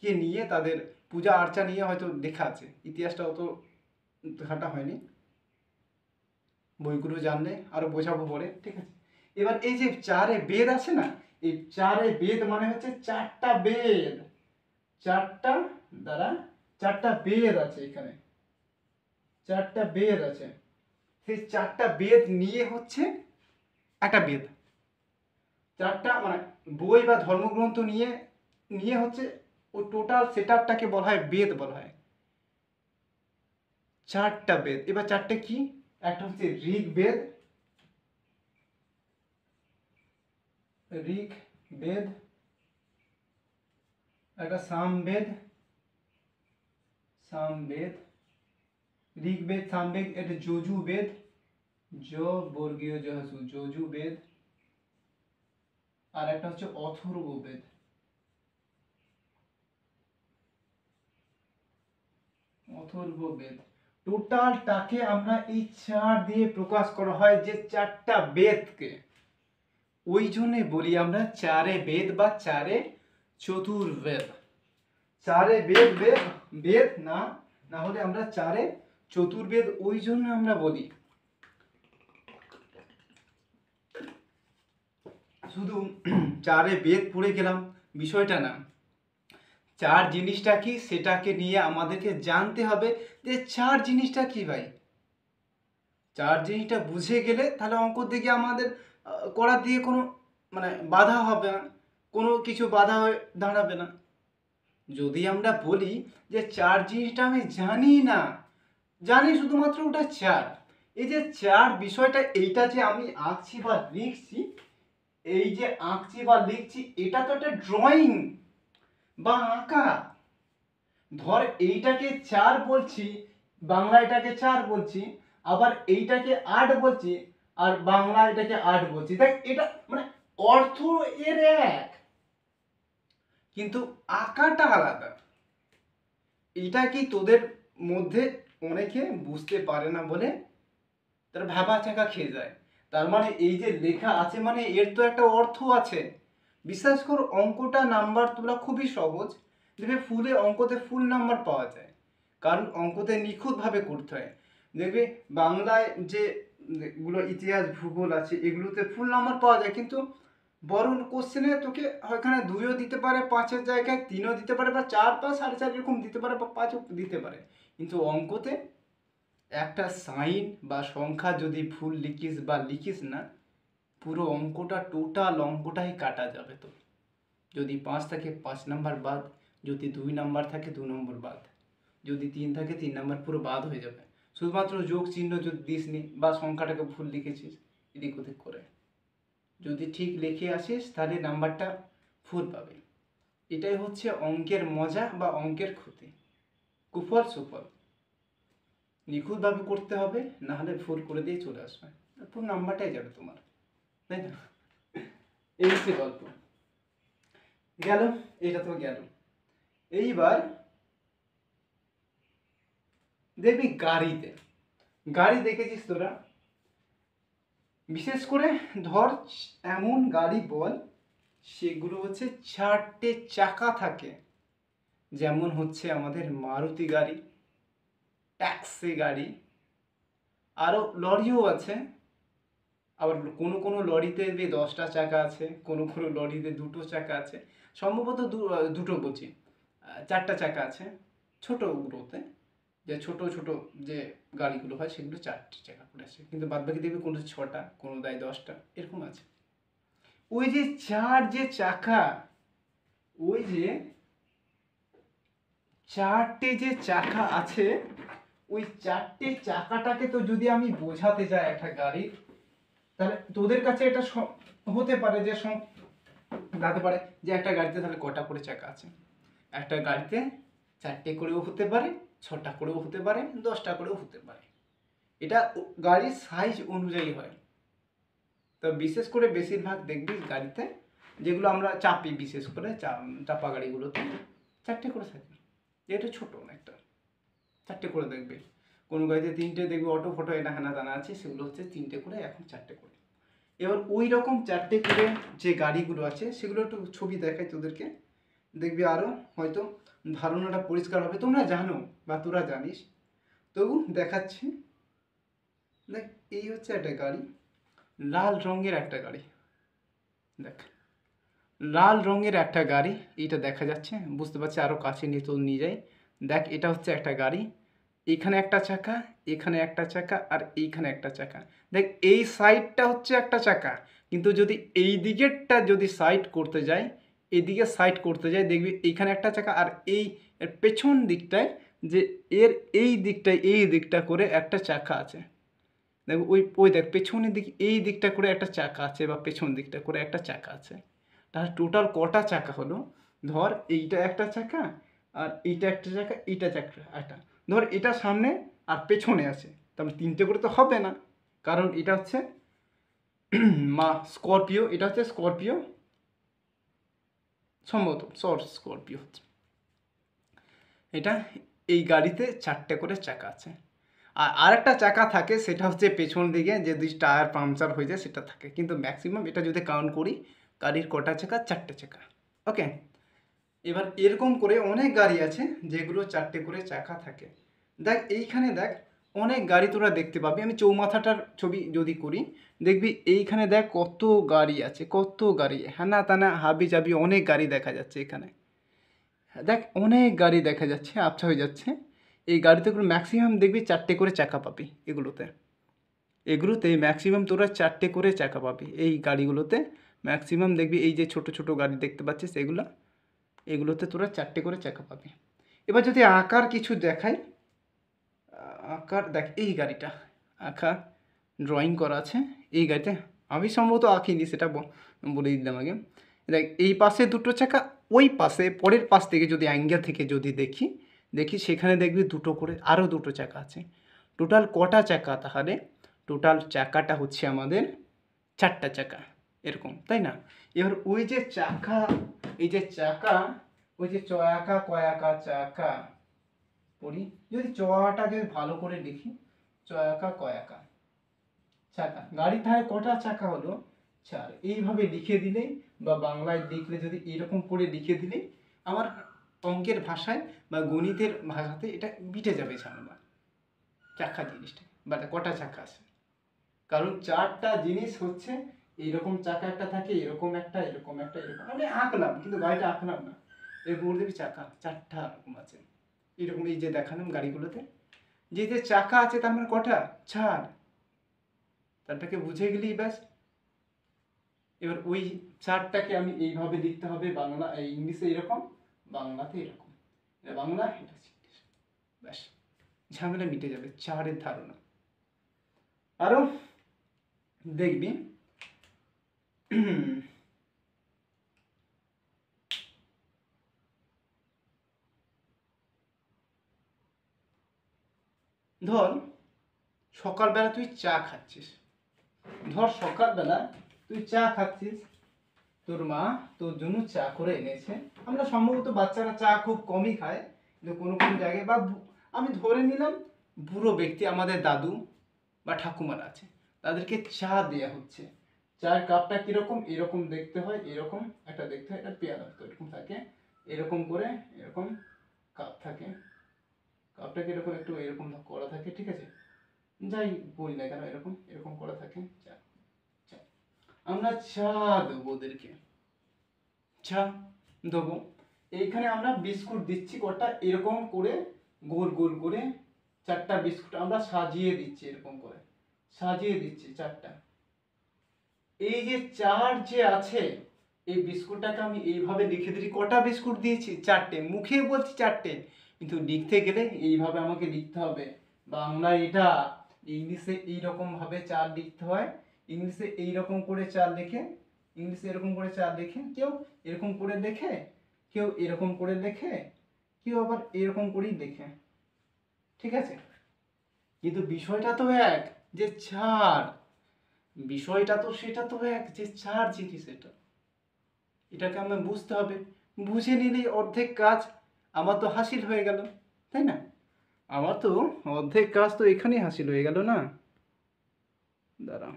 কে নিয়ে, তাদের পূজা আর্চা নিয়ে হয়তো লেখা আছে। ইতিহাসটা অত ঘাটা হয়নি, বইগুলো জানলে আরো বোঝাবো পরে, ঠিক আছে। এবার এই যে 4-এ বেদ আছে না, এই 4-এ বেদ মানে হচ্ছে 4টা বেদ, 4টা দ্বারা 4টা বেদ আছে এখানে, 4টা বেদ আছে। সেই 4টা বেদ নিয়ে হচ্ছে একটা বেদ, 4টা মানে বই বা ধর্মগ্রন্থ নিয়ে নিয়ে হচ্ছে ও টোটাল সেটআপটাকে বলা হয় বেদ বলা হয়। 4টা বেদ। এবার 4টে কি? একটা হচ্ছে ঋগ্বেদ, ঋগ্বেদ, একটা সামবেদ, ঋগ্বেদ, সামবেদ, এটা যজুর্বেদ, য বর্গীয় জ হ্রস্ব উ, যজুর্বেদ, আর একটা হচ্ছে অথর্ববেদ। অথর্ববেদ টোটালটাকে আমরা এই 4 দিয়ে প্রকাশ করা হয়, যে 4টা বেদকে। ওই জন্যে বলি আমরা 4-এ বেদ বা 4-এ চতুর্বেদ। 4-এ বেদ বেদ বেদ না, না হলে আমরা 4-এ চতুর্বেদ ওই জন্য আমরা বলি। শুধু 4-এ বেদ পড়ে গেলাম বিষয়টা না, 4 জিনিসটা কি সেটাকে নিয়ে আমাদেরকে জানতে হবে যে 4 জিনিসটা কি ভাই। 4 জিনিসটা বুঝে গেলে তাহলে অঙ্ক দিকে আমাদের করার দিয়ে কোনো মানে বাধা হবে না, কোনো কিছু বাধা হয়ে দাঁড়াবে না। যদি আমরা বলি যে 4 জিনিসটা আমি জানি না, জানি শুধুমাত্র ওটা 4, এই যে 4 বিষয়টা, এইটা যে আমি আঁকছি বা লিখছি, এই যে আঁকছি বা লিখছি, এটা তো একটা ড্রয়িং বা আঁকা। ধর এইটাকে 4 বলছি, বাংলা এটাকে 4 বলছি, আবার এইটাকে 8 বলছি, আর বাংলা এটাকে 8 বলছি, দেখ এটা মানে অর্থ এর এক, কিন্তু আঁকাটা আলাদা। এটা কি তোদের মধ্যে অনেকে বুঝতে পারে না বলে তারা ভাবা চাকা খেয়ে যায়। তার মানে এই যে লেখা আছে মানে এর তো একটা অর্থ আছে। বিশ্বাস কর, অঙ্কটা নাম্বার তোলা খুবই সহজ, দেখবে অঙ্কতে ফুল নাম্বার পাওয়া যায়, কারণ অঙ্কতে নিখুঁতভাবে করতে হয়। দেখবে বাংলায় যে গুলো ইতিহাস ভূগোল আছে এগুলোতে ফুল নাম্বার পাওয়া যায়, কিন্তু বড় কোশ্চেনে তোকে ওখানে 2ও দিতে পারে, 5-এর জায়গায় 3ও দিতে পারে, বা 4 বা 4.5 এরকম দিতে পারে, বা 5ও দিতে পারে। কিন্তু অঙ্কতে একটা সাইন বা সংখ্যা যদি ভুল লিখিস বা লিখিস না, পুরো অঙ্কটা, টোটাল অঙ্কটাই কাটা যাবে। তো যদি 5 থাকে 5 নাম্বার বাদ, যদি 2 নাম্বার থাকে 2 নম্বর বাদ, যদি 3 থাকে 3 নাম্বার পুরো বাদ হয়ে যাবে। শুধুমাত্র যোগ চিহ্ন যদি দিসনি বা সংখ্যাটাকে ভুল লিখেছিস এদিক ওদিক করে, যদি ঠিক লিখে আসিস তাহলে নাম্বারটা ফুল পাবে। এটাই হচ্ছে অঙ্কের মজা বা অঙ্কের ক্ষতি, কুফল সুফল। নিখুঁতভাবে করতে হবে, না হলে ভুল করে দিয়ে চলে আসবে, পুরো নাম্বারটাই যাবে তোমার, তাই না? এই হচ্ছে গল্প। গেল, এটা তো গেল। এইবার দেখবি গাড়িতে, গাড়ি দেখেছিস তোরা? বিশেষ করে ধর এমন গাড়ি বল সেগুলো হচ্ছে 4টে চাকা থাকে, যেমন হচ্ছে আমাদের মারুতি গাড়ি, ট্যাক্সি গাড়ি, আরও লরিও আছে। আবার কোনো কোনো লরিতে 10টা চাকা আছে, কোনো কোনো লরিতে 2টো চাকা আছে, সম্ভবত দুটো বলছি, 4টা চাকা আছে ছোটোগুলোতে। যে ছোট ছোট যে গাড়িগুলো হয় সেগুলো 4টে চাকা করে আছে, কিন্তু বাদবাকি দেখবে কোনো 6টা, কোনো দেয় 10টা, এরকম আছে। ওই যে যে চাকা, ওই যে 4টে যে চাকা আছে, ওই 4টে চাকাটাকে তো যদি আমি বোঝাতে যাই একটা গাড়ির, তাহলে তোদের কাছে এটা হতে পারে যে দাঁড়াতে পারে যে একটা গাড়িতে তাহলে কটা করে চাকা আছে। একটা গাড়িতে 4টে করেও হতে পারে, 6টা করেও হতে পারে, 10টা করেও হতে পারে। এটা গাড়ির সাইজ অনুযায়ী হয়। তো বিশেষ করে বেশিরভাগ দেখবি গাড়িতে যেগুলো আমরা চাপি, বিশেষ করে চাপা গাড়িগুলোতে 4টে করে থাকে। এটা ছোট একটা 4টে করে দেখবে, কোনো গাড়িতে 3টে দেখবে, অটো ফটো এটা হেনা দানা আছে, সেগুলো হচ্ছে 3টে করে, এখন 4টে করে। এবার ওই রকম 4টে করে যে গাড়িগুলো আছে সেগুলো একটু ছবি দেখাই তোদেরকে, দেখবি আরও হয়তো ধারণাটা পরিষ্কার হবে। তোমরা জানো বা তোরা জানিস, তবু দেখাচ্ছি। দেখ, এই হচ্ছে একটা গাড়ি, লাল রঙের একটা গাড়ি। দেখ, লাল রঙের একটা গাড়ি, এইটা দেখা যাচ্ছে, বুঝতে পারছি, আরও কাছে নিয়ে তো নিয়ে যাই। দেখ, এটা হচ্ছে একটা গাড়ি, এখানে একটা চাকা, এখানে একটা চাকা, আর এইখানে একটা চাকা। দেখ, এই সাইডটা হচ্ছে একটা চাকা, কিন্তু যদি এই দিকেরটা যদি সাইড করতে যাই, এদিকে সাইড করতে যাই, দেখবি এইখানে একটা চাকা, আর এই এর পেছন দিকটায়, যে এর এই দিকটা করে একটা চাকা আছে। দেখ, ওই ওই দেখ পেছনের দিক, এই দিকটা করে একটা চাকা আছে, বা পেছন দিকটা করে একটা চাকা আছে। তাহলে টোটাল কটা চাকা হলো? ধর এইটা একটা চাকা, আর এইটা একটা চাকা, এইটা চাকা একটা, ধর এটা সামনে আর পেছনে আছে, তাহলে 3টে করে তো হবে না, কারণ এটা হচ্ছে স্করপিও, এটা হচ্ছে স্করপিও, সম্ভবত স্করপিও হচ্ছে এটা। এই গাড়িতে 4টে করে চাকা আছে, আর আরেকটা চাকা থাকে, সেটা হচ্ছে পেছন দিকে, যদি টায়ার পাংচার হয়ে যায় সেটা থাকে, কিন্তু ম্যাক্সিমাম এটা যদি কাউন্ট করি, গাড়ির কটা চাকা? 4টে চাকা। ওকে, এবার এরকম করে অনেক গাড়ি আছে যেগুলো 4টে করে চাকা থাকে। দেখ, এইখানে দেখ অনেক গাড়ি তোরা দেখতে পাবি। আমি চৌমাথাটার ছবি যদি করি, দেখবি এইখানে দেখ কত গাড়ি আছে, কত গাড়ি, হ্যানা তানা হাবি জাবি অনেক গাড়ি দেখা যাচ্ছে এখানে। দেখ, অনেক গাড়ি দেখা যাচ্ছে, আবছা হয়ে যাচ্ছে। এই গাড়িতে ম্যাক্সিমাম দেখবি 4টে করে চাকা পাবি। এগুলোতে ম্যাক্সিমাম তোরা 4টে করে চাকা পাবি। এই গাড়িগুলোতে ম্যাক্সিমাম দেখবি, এই যে ছোট ছোট গাড়ি দেখতে পাচ্ছিস এগুলোতে তোরা 4টে করে চাকা পাবি। এবার যদি আঁকার কিছু দেখাই, আঁকার দেখ, এই গাড়িটা আঁকা ড্রয়িং করা আছে। এই গাড়িতে আমি সম্ভবত আঁকিনি, সেটা বলে দিলাম আগে। দেখ, এই পাশে 2টো চাকা, ওই পাশে পরের পাশ থেকে যদি অ্যাঙ্গেল থেকে যদি দেখি সেখানে দেখবি 2টো করে, আরও 2টো চাকা আছে। টোটাল কটা চাকা তাহলে? টোটাল চাকাটা হচ্ছে আমাদের 4টা চাকা, এরকম, তাই না? এবার ওই যে চাকা, এই যে চাকা, ওই যে চয়াকা কয়াকা চাকা পড়ি, যদি চটা যদি ভালো করে লিখি, চয়াকা কয়াকা চাকা, গাড়ির ধারে কটা চাকা হলো? 4। এইভাবে লিখে দিলেই, বা বাংলায় লিখলে যদি এরকম করে লিখে দিলেই, আমার অঙ্কের ভাষায় বা গণিতের ভাষাতে এটা মিটে যাবে ঝামেলা, চাকা জিনিসটা, বা কটা চাকা আছে। কারণ 4টা জিনিস হচ্ছে, এইরকম চাকা একটা থাকে, এরকম একটা, এরকম একটা, এরকম, আমি আঁকলাম কিন্তু গাড়িটা আঁকলাম না, এরকম দেখবি চাকা 4টা এরকম আছে। এরকম এই যে দেখালাম গাড়িগুলোতে, যে যে চাকা আছে তার মানে কটা? 4। তারটাকে বুঝে গেলেই ব্যাস। এবার ওই 4টাকে আমি এইভাবে লিখতে হবে, বাংলা ইংলিশে এরকম, বাংলাতে এরকম, এটা বাংলা, এটা ব্যাস। ঝামেলা মিটে যাবে, চারের ধারণা। আরও দেখবি ধর সকালবেলা তুই চা খাচ্ছিস, তোর মা তোর জন্য চা করে এনেছে। আমরা সম্ভবত বাচ্চারা চা খুব কমই খায়, কিন্তু কোনো কোনো জায়গায় বা আমি ধরে নিলাম বুড়ো ব্যক্তি আমাদের দাদু বা ঠাকুমার আছে, তাদেরকে চা দেওয়া হচ্ছে। চায়ের কাপটা কিরকম, এরকম দেখতে হয়, এরকম একটা দেখতে হয়, এটা পেয়ালা তো এরকম থাকে, এরকম করে এরকম কাপ থাকে, কাপটা কিরকম একটু এরকম করা থাকে, ঠিক আছে, যাই বলি না কেন, এরকম এরকম করা থাকে। চা চা আমরা চা দেবো ওদেরকে, চা দেবো। এইখানে আমরা বিস্কুট দিচ্ছি কটা, এরকম করে গোল গোল করে 4টা বিস্কুট আমরা সাজিয়ে দিচ্ছি, এরকম করে সাজিয়ে দিচ্ছি 4টা। এই যে 4 যে আছে, এই বিস্কুটটাকে আমি এইভাবে লিখে দিচ্ছি। কটা বিস্কুট দিয়েছি? 4টে। মুখে বলছি 4টে, কিন্তু লিখতে গেলে এইভাবে আমাকে লিখতে হবে। বাংলা এটা, ইংলিশে এইরকম ভাবে 4 লিখতে হয়, ইংলিশে এইরকম করে 4 লিখে, ইংলিশে এরকম করে 4 লিখে, কেউ এরকম করে লেখে, কেউ এরকম করে লেখে, কেউ আবার এরকম করেই লেখে, ঠিক আছে। কিন্তু বিষয়টা তো এক, যে 4, বিষয়টা তো সেটা তো এক, যে 4 জিনিস এটা, এটাকে আমার বুঝতে হবে। বুঝে নিলেই অর্ধেক কাজ আমার তো হাসিল হয়ে গেল, তাই না? আমার তো অর্ধেক কাজ তো এখানেই হাসিল হয়ে গেল না। দাঁড়া,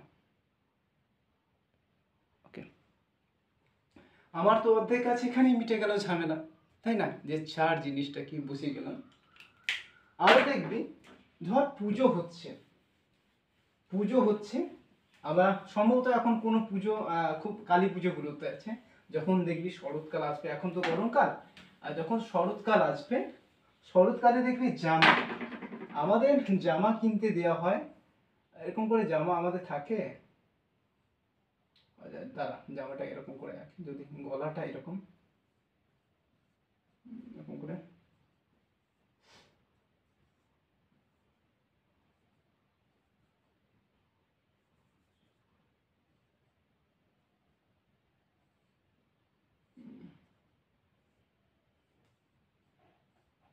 ওকে, আমার তো অর্ধেক কাজ এখানেই মিটে গেল ঝামেলা, তাই না? যে 4 জিনিসটা কি বুঝে গেলাম। আরো দেখবি, ধর পুজো হচ্ছে, পুজো হচ্ছে, আবার সম্ভবত এখন কোনো পুজো খুব কালী পুজোগুলোতে আছে, যখন দেখবি শরৎকাল আসবে, এখন তো গরমকাল, আর যখন শরৎকাল আসবে, শরৎকালে দেখবি জামা, আমাদের জামা কিনতে দেওয়া হয়, এরকম করে জামা আমাদের থাকে। দাঁড়া, জামাটা এরকম করে রাখি, যদি গলাটা এরকম এরকম করে,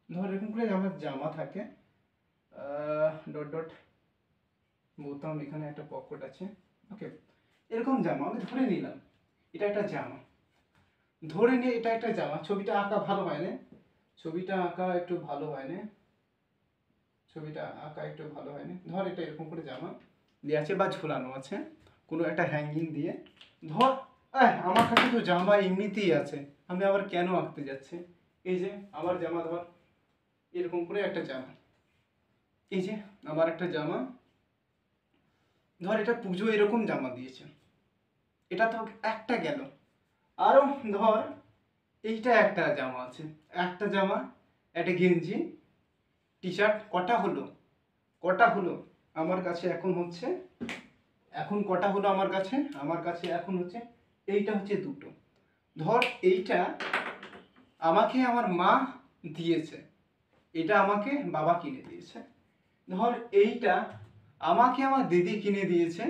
ধর এরকম করে আমার জামা থাকে, ডট ডট বোতাম, এখানে একটা পকেট আছে, ওকে, এরকম জামা আমি ধরে নিলাম, এটা একটা জামা, ধরে নিয়ে এটা একটা জামা। ছবিটা আঁকা ভালো হয় না, ছবিটা আঁকা একটু ভালো হয় না, ছবিটা আঁকা একটু ভালো হয় না। ধর এটা এরকম করে জামা দিয়ে আছে বা ঝুলানো আছে কোনো একটা হ্যাঙ্গিং দিয়ে। ধর আমার কাছে তো জামা এমনিতেই আছে, আমি আবার কেন আঁকতে যাচ্ছি? এই যে আমার জামা, ধর এরকম করে একটা জামা, এই যে আমার একটা জামা, ধর এটা পুজো এরকম জামা দিয়েছে, এটা তো একটা গেল। আরো ধর এইটা একটা জামা আছে, একটা জামা, একটা গেঞ্জি, টি শার্ট, কটা হলো, কটা হলো আমার কাছে এখন হচ্ছে, এখন কটা হলো আমার কাছে, আমার কাছে এখন হচ্ছে, এইটা হচ্ছে 2টো। ধর এইটা আমাকে আমার মা দিয়েছে, এটা আমাকে বাবা কিনে দিয়েছে। ধর এইটা আমাকে আমার দিদি কিনে দিয়েছে,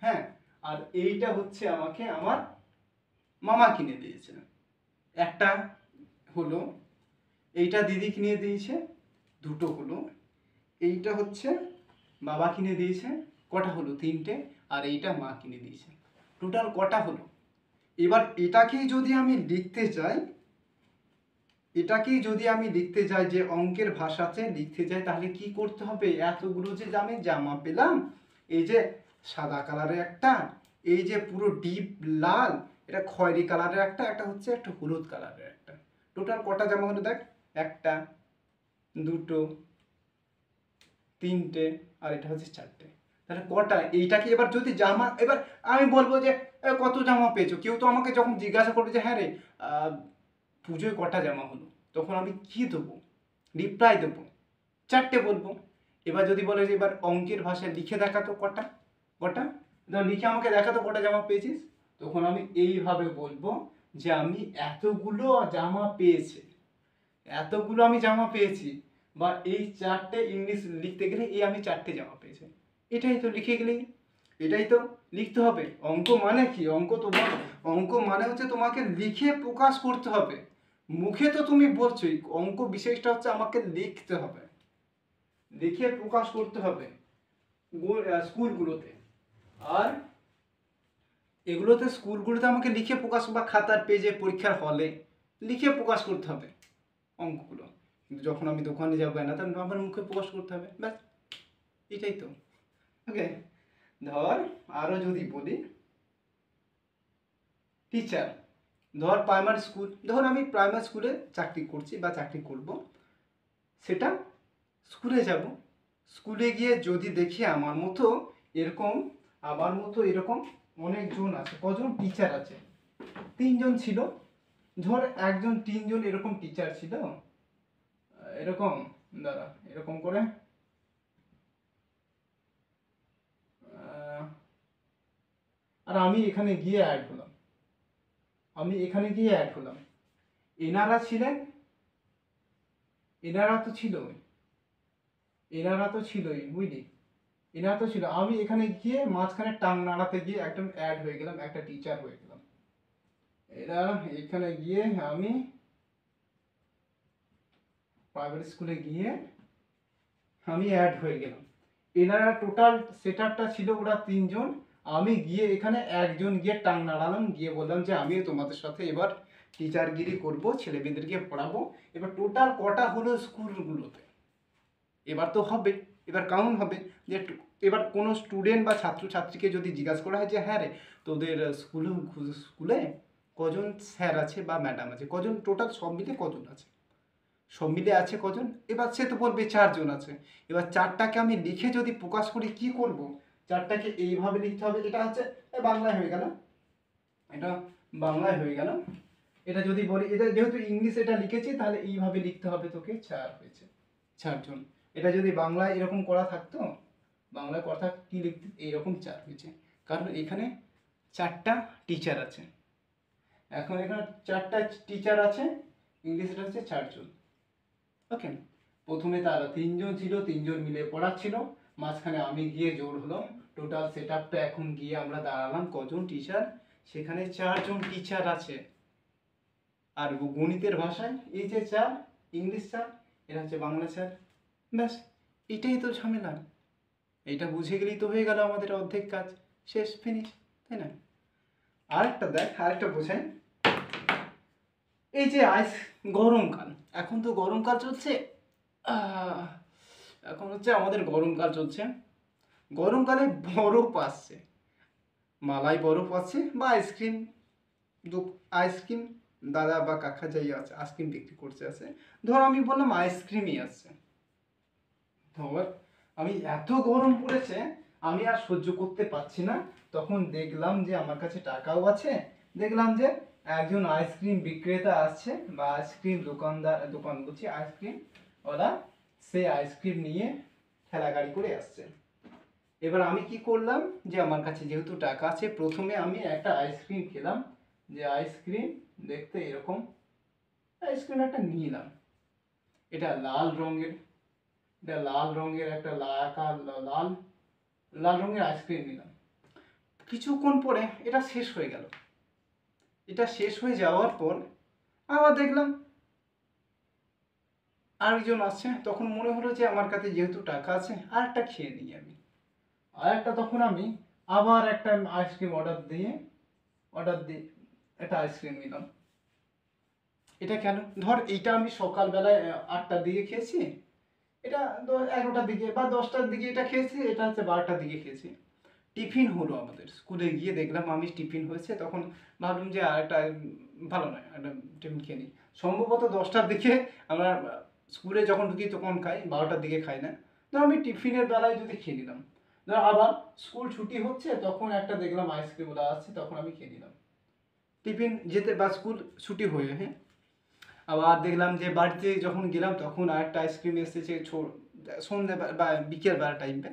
হ্যাঁ, আর এইটা হচ্ছে আমাকে আমার মামা কিনে দিয়েছে। একটা হলো, এইটা দিদি কিনে দিয়েছে, 2টো হলো, এইটা হচ্ছে বাবা কিনে দিয়েছে, কটা হলো? 3টে, আর এইটা মা কিনে দিয়েছে, টোটাল কটা হলো? এবার এটাকেই যদি আমি লিখতে চাই, এটাকেই যদি আমি লিখতে যাই, যে অঙ্কের ভাষাতে লিখতে যাই, তাহলে কি করতে হবে? এতগুলো যে আমি জামা পেলাম, এই যে সাদা কালারের একটা, এই যে পুরো ডিপ লাল, এটা খয়েরি কালারের একটা, একটা হচ্ছে একটা হলুদ কালারের একটা, টোটাল কটা জামা হলো দেখ, 1টা, 2টো, 3টে, আর এটা হচ্ছে 4টে। তাহলে কটা? এইটাকে এবার যদি জামা, এবার আমি বলবো যে কত জামা পেয়েছো, কেউ তো আমাকে যখন জিজ্ঞাসা করবে যে হ্যাঁ রে পুজোয় কটা জামা হলো, তখন আমি কি দেবো? রিপ্লাই দেবো 4টে বলবো। এবার যদি বলে যে এবার অঙ্কের ভাষায় লিখে দেখাতো কটা, কটা, লিখে আমাকে দেখাতো কটা জামা পেয়েছিস, তখন আমি এইভাবে বলবো যে আমি এতগুলো জামা পেয়েছি, এতগুলো আমি জামা পেয়েছি। বা এই 4টে ইংলিশ লিখতে গেলে এই আমি 4টে জামা পেয়েছি, এটাই তো লিখে গেলেই, এটাই তো লিখতে হবে। অঙ্ক মানে কি? অঙ্ক মানে হচ্ছে তোমাকে লিখে প্রকাশ করতে হবে। মুখে তো তুমি বলছোই, অঙ্ক বিশেষটা হচ্ছে আমাকে লিখতে হবে, লিখে প্রকাশ করতে হবে স্কুলগুলোতে। আর এগুলোতে স্কুলগুলোতে আমাকে লিখে প্রকাশ বা খাতার পেজে পরীক্ষার হলে লিখে প্রকাশ করতে হবে অঙ্কগুলো। কিন্তু যখন আমি দোকানে যাবো না, তখন আমার মুখে প্রকাশ করতে হবে, ব্যাস এটাই তো। ওকে, ধর আরও যদি বলি, টিচার, ধর প্রাইমারি স্কুল, ধর আমি প্রাইমারি স্কুলে চাকরি করছি বা চাকরি করব, সেটা স্কুলে যাব, স্কুলে গিয়ে যদি দেখি আমার মতো এরকম অনেকজন আছে, কজন টিচার আছে, 3জন ছিল, ধর 1 জন 3জন এরকম টিচার ছিল, এরকম দাঁড়া এরকম করে আর আমি এখানে গিয়ে অ্যাড হলাম, এনারা ছিলেন, এনারা তো ছিলই বুঝলি, এনারা তো ছিল, আমি এখানে গিয়ে মাঝখানে টাং নাড়াতে গিয়ে একদম অ্যাড হয়ে গেলাম, একটা টিচার হয়ে গেলাম। এরা এখানে গিয়ে আমি প্রাইভেট স্কুলে গিয়ে আমি অ্যাড হয়ে গেলাম। এনারা টোটাল সেটআপটা ছিল ওরা 3জন, আমি গিয়ে এখানে 1জন গিয়ে টাং নাড়ালাম, গিয়ে বললাম যে আমিও তোমাদের সাথে এবার টিচারগিরি করব, ছেলেমেয়েদেরকে পড়াবো। এবার টোটাল কটা হলো স্কুলগুলোতে, এবার তো হবে, এবার কাউন্ট হবে যে এবার কোনো স্টুডেন্ট বা ছাত্রছাত্রীকে যদি জিজ্ঞাসা করা হয় যে হ্যাঁ রে তোদের স্কুলে কজন স্যার আছে বা ম্যাডাম আছে, কজন টোটাল সব মিলে কজন আছে, সব মিলে আছে কজন, এবার সে তো বলবে 4জন আছে। এবার 4টাকে আমি লিখে যদি প্রকাশ করি কি করব, 4টাকে এইভাবে লিখতে হবে, এটা হচ্ছে বাংলায় হয়ে গেল, এটা বাংলায় হয়ে গেল। এটা যদি বলি, এটা যেহেতু ইংলিশ এটা লিখেছি তাহলে এইভাবে লিখতে হবে, তোকে 4 হয়েছে, 4জন। এটা যদি বাংলায় এরকম করা থাকতো, বাংলায় কথা কি লিখতে, এইরকম 4 হয়েছে, কারণ এখানে 4টা টিচার আছে, এখন এখানে 4টা টিচার আছে, ইংলিশটা হচ্ছে 4জন। ওকে, প্রথমে তারা 3জন ছিল, 3জন মিলে পড়াচ্ছিল, মাঝখানে আমি গিয়ে জোর হলাম, টোটাল সেটআপটা এখন গিয়ে আমরা দাঁড়ালাম কজন টিচার, সেখানে 4জন টিচার আছে। আর গণিতের ভাষায় এই যে 4, ইংলিশ 4, এটা হচ্ছে বাংলা 4, ব্যাস এটাই তো ঝামেলা। এইটা বুঝে গেলেই তো হয়ে গেল আমাদের অর্ধেক কাজ, শেষ, ফিনিশ, তাই না? আরেকটা বোঝাই, এই যে গরমকাল, এখন তো গরমকাল চলছে, এখন হচ্ছে আমাদের গরমকাল চলছে, গরমকালে বরফ আসছে, মালাই বরফ আছে বা আইসক্রিম দাদা বা কাকা যাই আছে আইসক্রিম বিক্রি করছে আছে, ধর আমি বললাম আইসক্রিমই আসছে, ধর আমি এত গরম পড়েছে আমি আর সহ্য করতে পারছি না, তখন দেখলাম যে আমার কাছে টাকাও আছে, দেখলাম যে একজন আইসক্রিম বিক্রেতা আসছে বা আইসক্রিম দোকান বলছি আইসক্রিম ওরা, সে আইসক্রিম নিয়ে ঠেলা গাড়ি করে আসছে। এবার আমি কি করলাম, যে আমার কাছে যেহেতু টাকা আছে, প্রথমে আমি একটা আইসক্রিম খেলাম, যে আইসক্রিম দেখতে এরকম, আইসক্রিম একটা নিলাম, এটা লাল রঙের, একটা লাল লাল রঙের আইসক্রিম নিলাম। কিছুক্ষণ পরে এটা শেষ হয়ে গেল, এটা শেষ হয়ে যাওয়ার পর আবার দেখলাম আরেকজন আসছে, তখন মনে হলো যে আমার কাছে যেহেতু টাকা আছে আর একটা খেয়ে নিই আমি, তখন আমি আবার একটা আইসক্রিম অর্ডার দিয়ে একটা আইসক্রিম নিলাম। এটা কেন, ধর এইটা আমি সকালবেলায় 8টার দিকে খেয়েছি, এটা 11টার দিকে বা 10টার দিকে এটা খেয়েছি, এটা হচ্ছে 12টার দিকে খেয়েছি, টিফিন হলো আমাদের স্কুলে গিয়ে দেখলাম আমি টিফিন হয়েছে, তখন ভাবলাম যে আর একটা ভালো নয়, একটা টিফিন খেয়ে নিই, সম্ভবত 10টার দিকে আমরা স্কুলে যখন ঢুকি তখন খাই, 12টার দিকে খাই না, ধর আমি টিফিনের বেলায় যদি খেয়ে নিলাম, ধর আবার স্কুল ছুটি হচ্ছে তখন একটা দেখলাম আইসক্রিমওয়ালা আসছে, তখন আমি খেয়ে নিলাম, টিফিন যেতে বা স্কুল ছুটি হয়ে, হ্যাঁ, আবার দেখলাম যে বাড়িতে যখন গেলাম তখন আরেকটা আইসক্রিম এসেছে সন্ধ্যে বা বিকেল বেলা টাইমে,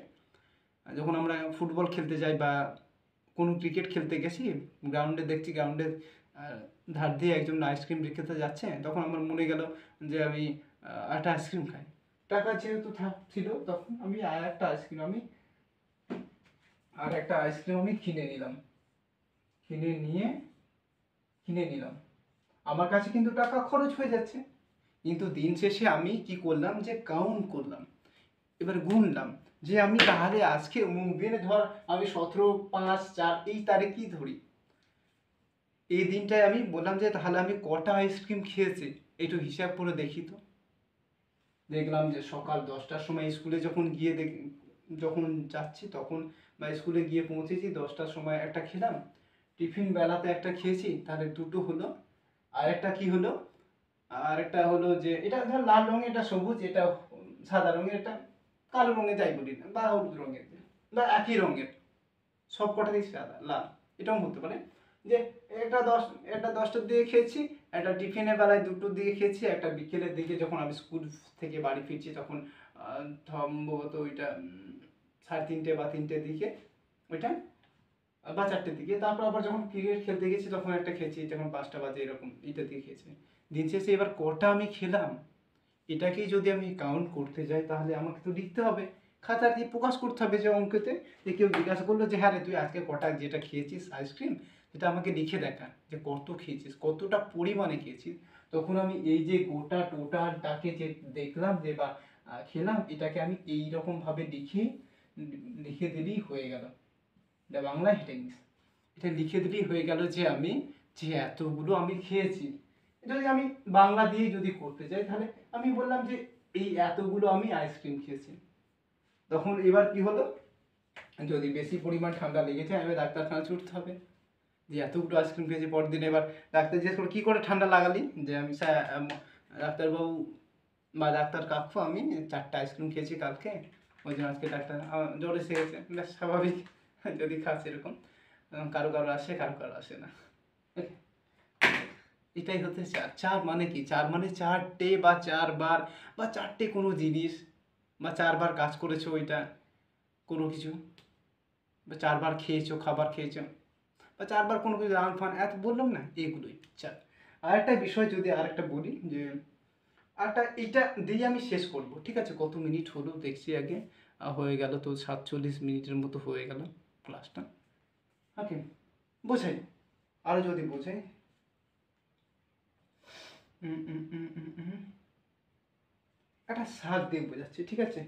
যখন আমরা ফুটবল খেলতে যাই বা কোনো ক্রিকেট খেলতে গেছি, গ্রাউন্ডে দেখছি গ্রাউন্ডের ধার দিয়ে একজন আইসক্রিম বিক্রেতা যাচ্ছে, তখন আমার মনে গেল যে আমি একটা আইসক্রিম খাই, টাকা যেহেতু ছিল তখন আমি আর একটা আইসক্রিম আমি কিনে নিলাম। আমার কাছে কিন্তু টাকা খরচ হয়ে যাচ্ছে, কিন্তু দিন শেষে আমি কি করলাম যে কাউন্ট করলাম, এবার গুনলাম যে আমি তাহলে আজকে অমুক দিনে ধর আমি 17/5/4 এই তারিখই ধরি, এই দিনটায় আমি বললাম যে তাহলে আমি কটা আইসক্রিম খেয়েছি একটু হিসাব করে দেখি তো। দেখলাম যে সকাল 10টার সময় স্কুলে যখন যাচ্ছি তখন, বা স্কুলে গিয়ে পৌঁছেছি 10টার সময় একটা খেলাম, টিফিন বেলাতে একটা খেয়েছি, তাহলে দুটো হলো। আর একটা কি হলো, আর একটা হলো যে এটা ধর লাল রঙের, এটা সবুজ, এটা সাদা রঙের, এটা কালো রঙের, যাই বলি না, বা হলুদ রঙের, বা একই রঙের, সব কটাতেই সাদা লাল, এটাও হতে পারে। যে এটা 10টার দিকে খেয়েছি, একটা টিফিনের বেলায় 2টোর দিকে খেয়েছি, একটা বিকেলের দিকে যখন আমি স্কুল থেকে বাড়ি ফিরছি তখন সম্ভবত ওইটা 3:30 বা 3টের দিকে, ওইটা বা 4টের দিকে, তারপর আবার যখন ক্রিকেট খেলতে গেছি তখন একটা খেয়েছি, যখন 5টা বাজে এরকম এইটা দিয়ে খেয়েছি। দিন শেষে এবার কটা আমি খেলাম এটাকেই যদি আমি কাউন্ট করতে যাই তাহলে আমাকে তো লিখতে হবে, খাতা দিয়ে প্রকাশ করতে হবে যে অঙ্কেতে, যে কেউ জিজ্ঞাসা করলো যে হ্যাঁ রে তুই আজকে কটা যেটা খেয়েছিস আইসক্রিম, সেটা আমাকে লিখে দেখা যে কত খেয়েছিস, কতটা পরিমাণে খেয়েছিস। তখন আমি এই যে গোটা টোটালটাকে যে দেখলাম যে বা খেলাম, এটাকে আমি এই রকম ভাবে লিখে দিলেই হয়ে গেল। এটা বাংলায় হেডিংস, এটা লিখে দিলেই হয়ে গেল যে আমি যে এতগুলো আমি খেয়েছি। যদি আমি বাংলা দিয়ে যদি করতে চাই তাহলে আমি বললাম যে এই এতগুলো আমি আইসক্রিম খেয়েছি। তখন এবার কি হলো, যদি বেশি পরিমাণ ঠান্ডা লেগেছে আমি ডাক্তারখানা ছুটতে হবে, যে এতগুলো আইসক্রিম খেয়েছি। পরের দিন এবার ডাক্তার জিজ্ঞেস করে কী করে ঠান্ডা লাগালি, যে আমি ডাক্তারবাবু বা ডাক্তার কাকু আমি 4টা আইসক্রিম খেয়েছি কালকে, ওই জন্য আজকে ডাক্তার জ্বর এসে গেছে। স্বাভাবিক, যদি খাস এরকম, কারো কারো আসে কারো কারো আসে না। এটাই হচ্ছে চার। চার মানে কি, চার মানে 4টে বা 4বার বা 4টে কোনো জিনিস, বা 4বার কাজ করেছো ওইটা কোনো কিছু, বা 4বার খেয়েছো, খাবার খেয়েছো, বা 4বার কোনো কিছু রান ফান, এত বললাম না, এগুলোই চার। আরেকটা বিষয় যদি আরেকটা বলি, যে আরেকটা এইটা দিয়ে আমি শেষ করব, ঠিক আছে? কত মিনিট হলো দেখছি আগে, হয়ে গেল তো 47 মিনিটের মতো হয়ে গেল ক্লাসটা। ওকে, বোঝাই, আরও যদি বোঝাই, একটা শাক দিয়ে বোঝাচ্ছি, ঠিক আছে?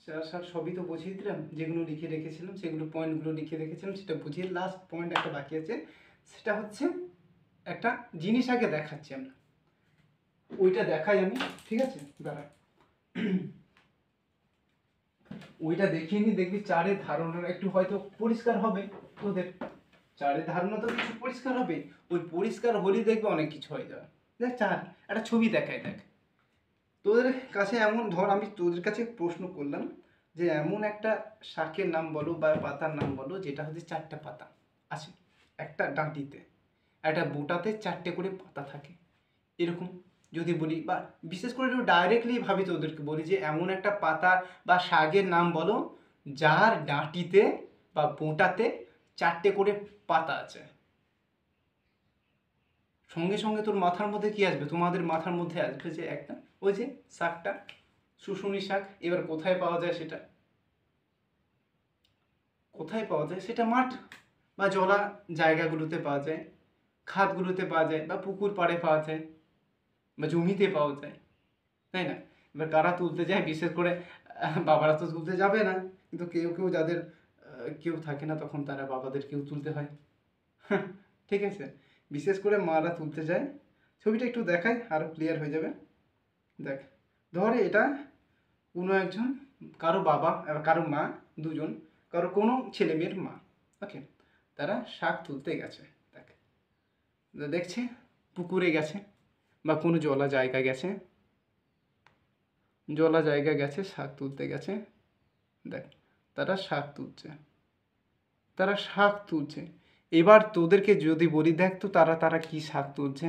স্যার সবই তো বুঝিয়ে দিলাম, যেগুলো লিখে রেখেছিলাম সেগুলো পয়েন্টগুলো লিখে রেখেছিলাম সেটা বুঝিয়ে, লাস্ট পয়েন্ট একটা বাকি আছে, সেটা হচ্ছে একটা জিনিস আগে দেখাচ্ছি আমরা, ওইটা দেখাই আমি, ঠিক আছে? দাঁড়া, ওইটা দেখিয়ে নি, দেখবি চারের ধারণা একটু হয়তো পরিষ্কার হবে তোদের, চারের ধারণা তো কিছু পরিষ্কার হবে, ওই পরিষ্কার হলেই দেখবে অনেক কিছু হয়ে যাবে। দেখ চার, একটা ছবি দেখায়, দেখ তোদের কাছে এমন, ধর আমি তোদের কাছে প্রশ্ন করলাম যে এমন একটা শাকের নাম বলো বা পাতার নাম বলো যেটা হচ্ছে 4টা পাতা আছে, একটা ডাঁটিতে, একটা বোটাতে 4টে করে পাতা থাকে, এরকম যদি বলি, বা বিশেষ করে একটু ডাইরেক্টলি ভাবি তোদেরকে বলি যে এমন একটা পাতা বা শাকের নাম বলো যার ডাঁটিতে বা বোটাতে 4টে করে পাতা আছে, সঙ্গে সঙ্গে তোর মাথার মধ্যে কি আসবে, তোমাদের মাথার মধ্যে আসবে যে একটা, ওই যে শাকটা, শুশুনি শাক। এবার কোথায় পাওয়া যায় সেটা, কোথায় পাওয়া যায় সেটা মাঠ বা জলা জায়গাগুলোতে পাওয়া যায়, খাদগুলোতে পাওয়া যায়, বা পুকুর পাড়ে পাওয়া যায়, বা জমিতে পাওয়া যায়, তাই না? এবার কারা তুলতে যায়, বিশেষ করে বাবারা তো তুলতে যাবে না, কিন্তু কেউ কেউ যাদের কেউ থাকে না তখন তারা বাবাদেরকেও তুলতে হয়। ঠিক আছে, বিশেষ করে মারা তুলতে যায়। ছবিটা একটু দেখাই আরও ক্লিয়ার হয়ে যাবে। দেখ, ধরে এটা কোনো একজন, কারো বাবা কারো মা, দুজন, কারো কোনো ছেলে মেয়ের মা, ওকে, তারা শাক তুলতে গেছে, দেখ দেখছে পুকুরে গেছে বা কোনো জলা জায়গা গেছে, শাক তুলতে গেছে, দেখ তারা শাক তুলছে। এবার তোদেরকে যদি বলি দেখ তো তারা কি শাক তুলছে,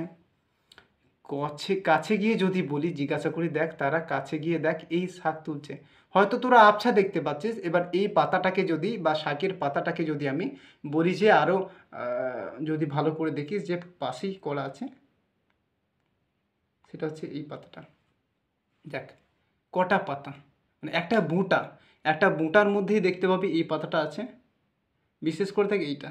কাছে গিয়ে যদি বলি, জিজ্ঞাসা করি, দেখ তারা কাছে গিয়ে দেখ এই শাক তুলছে, হয়তো তোরা আবছা দেখতে পাচ্ছিস। এবার এই পাতাটাকে যদি, বা শাকের পাতাটাকে যদি আমি বলি যে আরও যদি ভালো করে দেখিস যে পাশেই করা আছে, সেটা হচ্ছে এই পাতাটা, দেখ কটা পাতা, মানে একটা বুটার মধ্যেই দেখতে পাবি এই পাতাটা আছে। বিশেষ করে দেখ এইটা,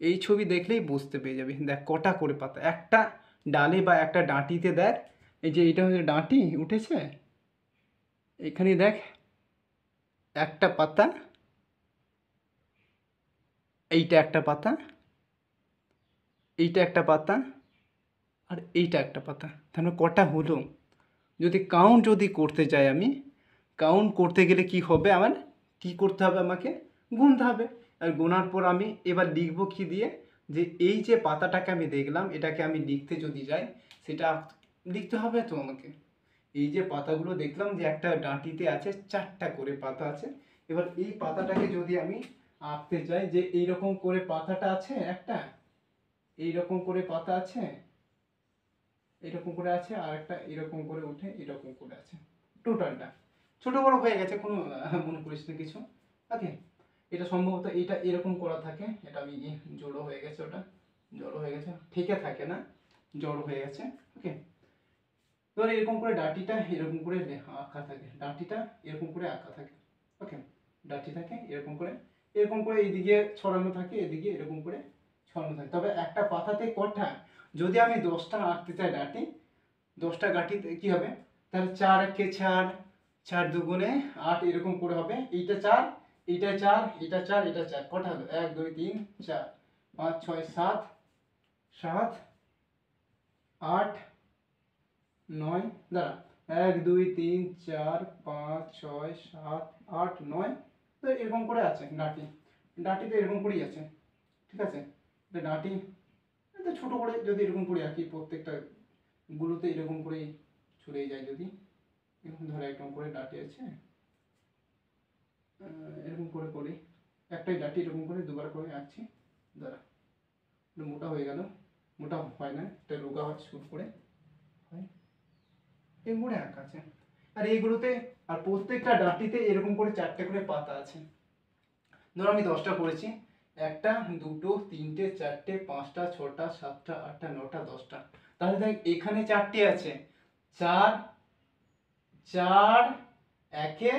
এই ছবি দেখলেই বুঝতে পেরে যাবি। দেখ কটা করে পাতা একটা ডালে বা একটা ডাঁটিতে, দেখ এই যে এইটা হচ্ছে ডাঁটি উঠেছে, এখানে দেখ একটা পাতা, এইটা একটা পাতা, এইটা একটা পাতা, আর এইটা একটা পাতা। তাহলে কটা হলো? যদি কাউন্ট করতে যাই আমি, কাউন্ট করতে গেলে কি হবে আমার, কি করতে হবে আমাকে, গুনতে হবে। আর গোনার পর আমি এবার লিখবো কি দিয়ে, যে এই যে পাতাটাকে আমি দেখলাম এটাকে আমি লিখতে যদি যাই, সেটা লিখতে হবে তো আমাকে। এই যে পাতাগুলো দেখলাম যে একটা ডাঁটিতে আছে 4টা করে পাতা আছে, এবার এই পাতাটাকে যদি আমি আঁকতে চাই, যে এইরকম করে পাতাটা আছে একটা, এইরকম করে পাতা আছে, এরকম করে আছে, আর একটা এরকম করে উঠে এরকম করে আছে। টোটালটা ছোট বড় হয়ে গেছে, কোনো মনে করিস না কিছু। ওকে, এটা সম্ভবত এটা এরকম করা থাকে, এটা আমি জড়ো হয়ে গেছে, ওটা জড়ো হয়ে গেছে, ঠিকই থাকে না, জড়ো হয়ে গেছে। ওকে, এবার এরকম করে ডাঁটিটা এরকম করে আঁকা থাকে, ডাঁটিটা এরকম করে আঁকা থাকে। ওকে, ডাঁটি থাকে এরকম করে এইদিকে ছড়ানো থাকে, এদিকে এরকম করে ছড়ানো থাকে। তবে একটা পাতাতে কটা, যদি আমি 10টা আঁকতে চাই ডাঁটি, 10টা গাঁটিতে কি হবে, তাহলে 4 একে 4, 4 দুগুণে 8, এরকম করে হবে। এইটা 4, এইটা 4, এটা 4, এটা 4, কটা হলো, 1 2 3 4 5 6 7, 7 8 9, দাঁড়া, 1 2 3 4 5 6 7 8 9, তো এরকম করে আছে ডাঁটি, ডাঁটিতে এরকম করেই আছে। ঠিক আছে, ডাঁটি এটা ছোট করে যদি এরকম করে আঁকি, প্রত্যেকটা গুলোতে এরকম করেই ছড়িয়ে যায়। যদি এরকম ধরে একদম করে ডাঁটি আছে, এরকম করে করি, একটাই ডাঁটি এরকম করে দুবার করে আঁকছি। দাঁড়া, মোটা হয়ে গেল, মোটা হয় না, এটা রোগা হয়, শুরু করে হয়, এরকম করে আঁকা আছে। আর এইগুলোতে, আর প্রত্যেকটা ডাঁটিতে এরকম করে 4টে করে পাতা আছে। ধরো আমি 10টা করেছি, 1টা 2টো 3টে 4টে 5টা 6টা 7টা 8টা 9টা 10টা, তাহলে দেখ এখানে 4টে আছে, 4 4 একে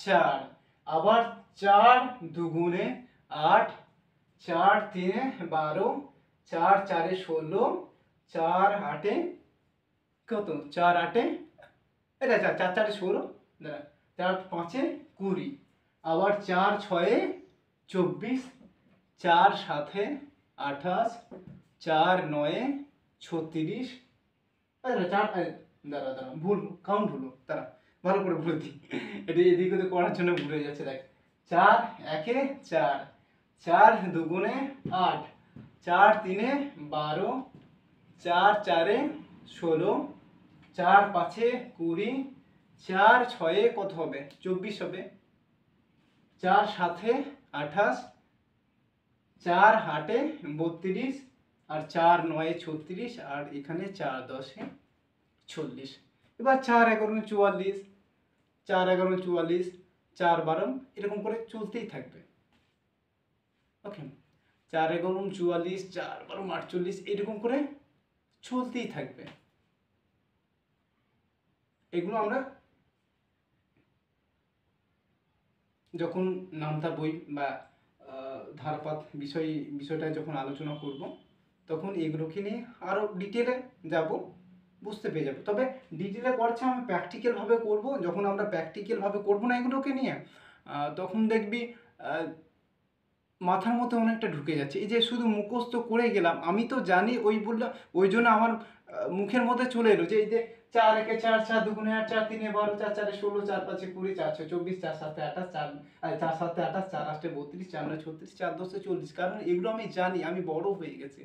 4, আবার 4 দুগুণে 8, 4 তিনে 12, 4 চারে 16, 4 আটে কত, 4 আটে, এটা 4 4 চারে 16, দাঁড়া, 4 পাঁচে 20, আবার 4 ছয়ে 24, 4 সাথে 28, 4 নয়ে 36, দাঁড়া 4, দাঁড়া দাঁড়া ভুল কাউন্ট হলো, দাঁড়া ভালো করে বলে দিই, এটা এদিক ওদিক করার জন্য ভুলে যাচ্ছে। দেখ 4 একে 4, 4 দুগুণে 8, 4 তিনে 12, 4 চারে 16, 4 পাঁচে 20, 4 ছয়ে কত হবে, 24 হবে, 4 সাথে 28, 4 আটে 32, আর 4 নয়ে 36, আর এখানে 4 দশে 40। এবার 4 11 44, 4 11 44, 4 12, এরকম করে চলতেই থাকবে। ওকে, 4 11 44, 4 12 48, এরকম করে চলতেই থাকবে। এগুলো আমরা যখন নামতা বই বা ধারপাত বিষয়টা যখন আলোচনা করব, তখন এগুলোকে নিয়ে আরও ডিটেলে যাব, বুঝতে পেরে যাবো। তবে ডিটেলে করছে আমি প্র্যাকটিক্যালভাবে করব, যখন আমরা প্র্যাকটিক্যালভাবে করব না এগুলোকে নিয়ে, তখন দেখবি মাথার মধ্যে অনেকটা ঢুকে যাচ্ছে। এই যে শুধু মুখস্থ করে গেলাম, আমি তো জানি ওই বললাম, ওই জন্য আমার মুখের মধ্যে চলে এলো যে এই যে 4 একে 4, 4 দুগুণে 8, 4 তিনে 12, 4 চারে 16, 4 পাঁচে 20, 4 ছয় 24, 4 সাতে 28, 4 সাতে 28, 4 আটে 32, 4 নয় 36, 4 দশে 40। কারণ এগুলো আমি জানি, আমি বড় হয়ে গেছি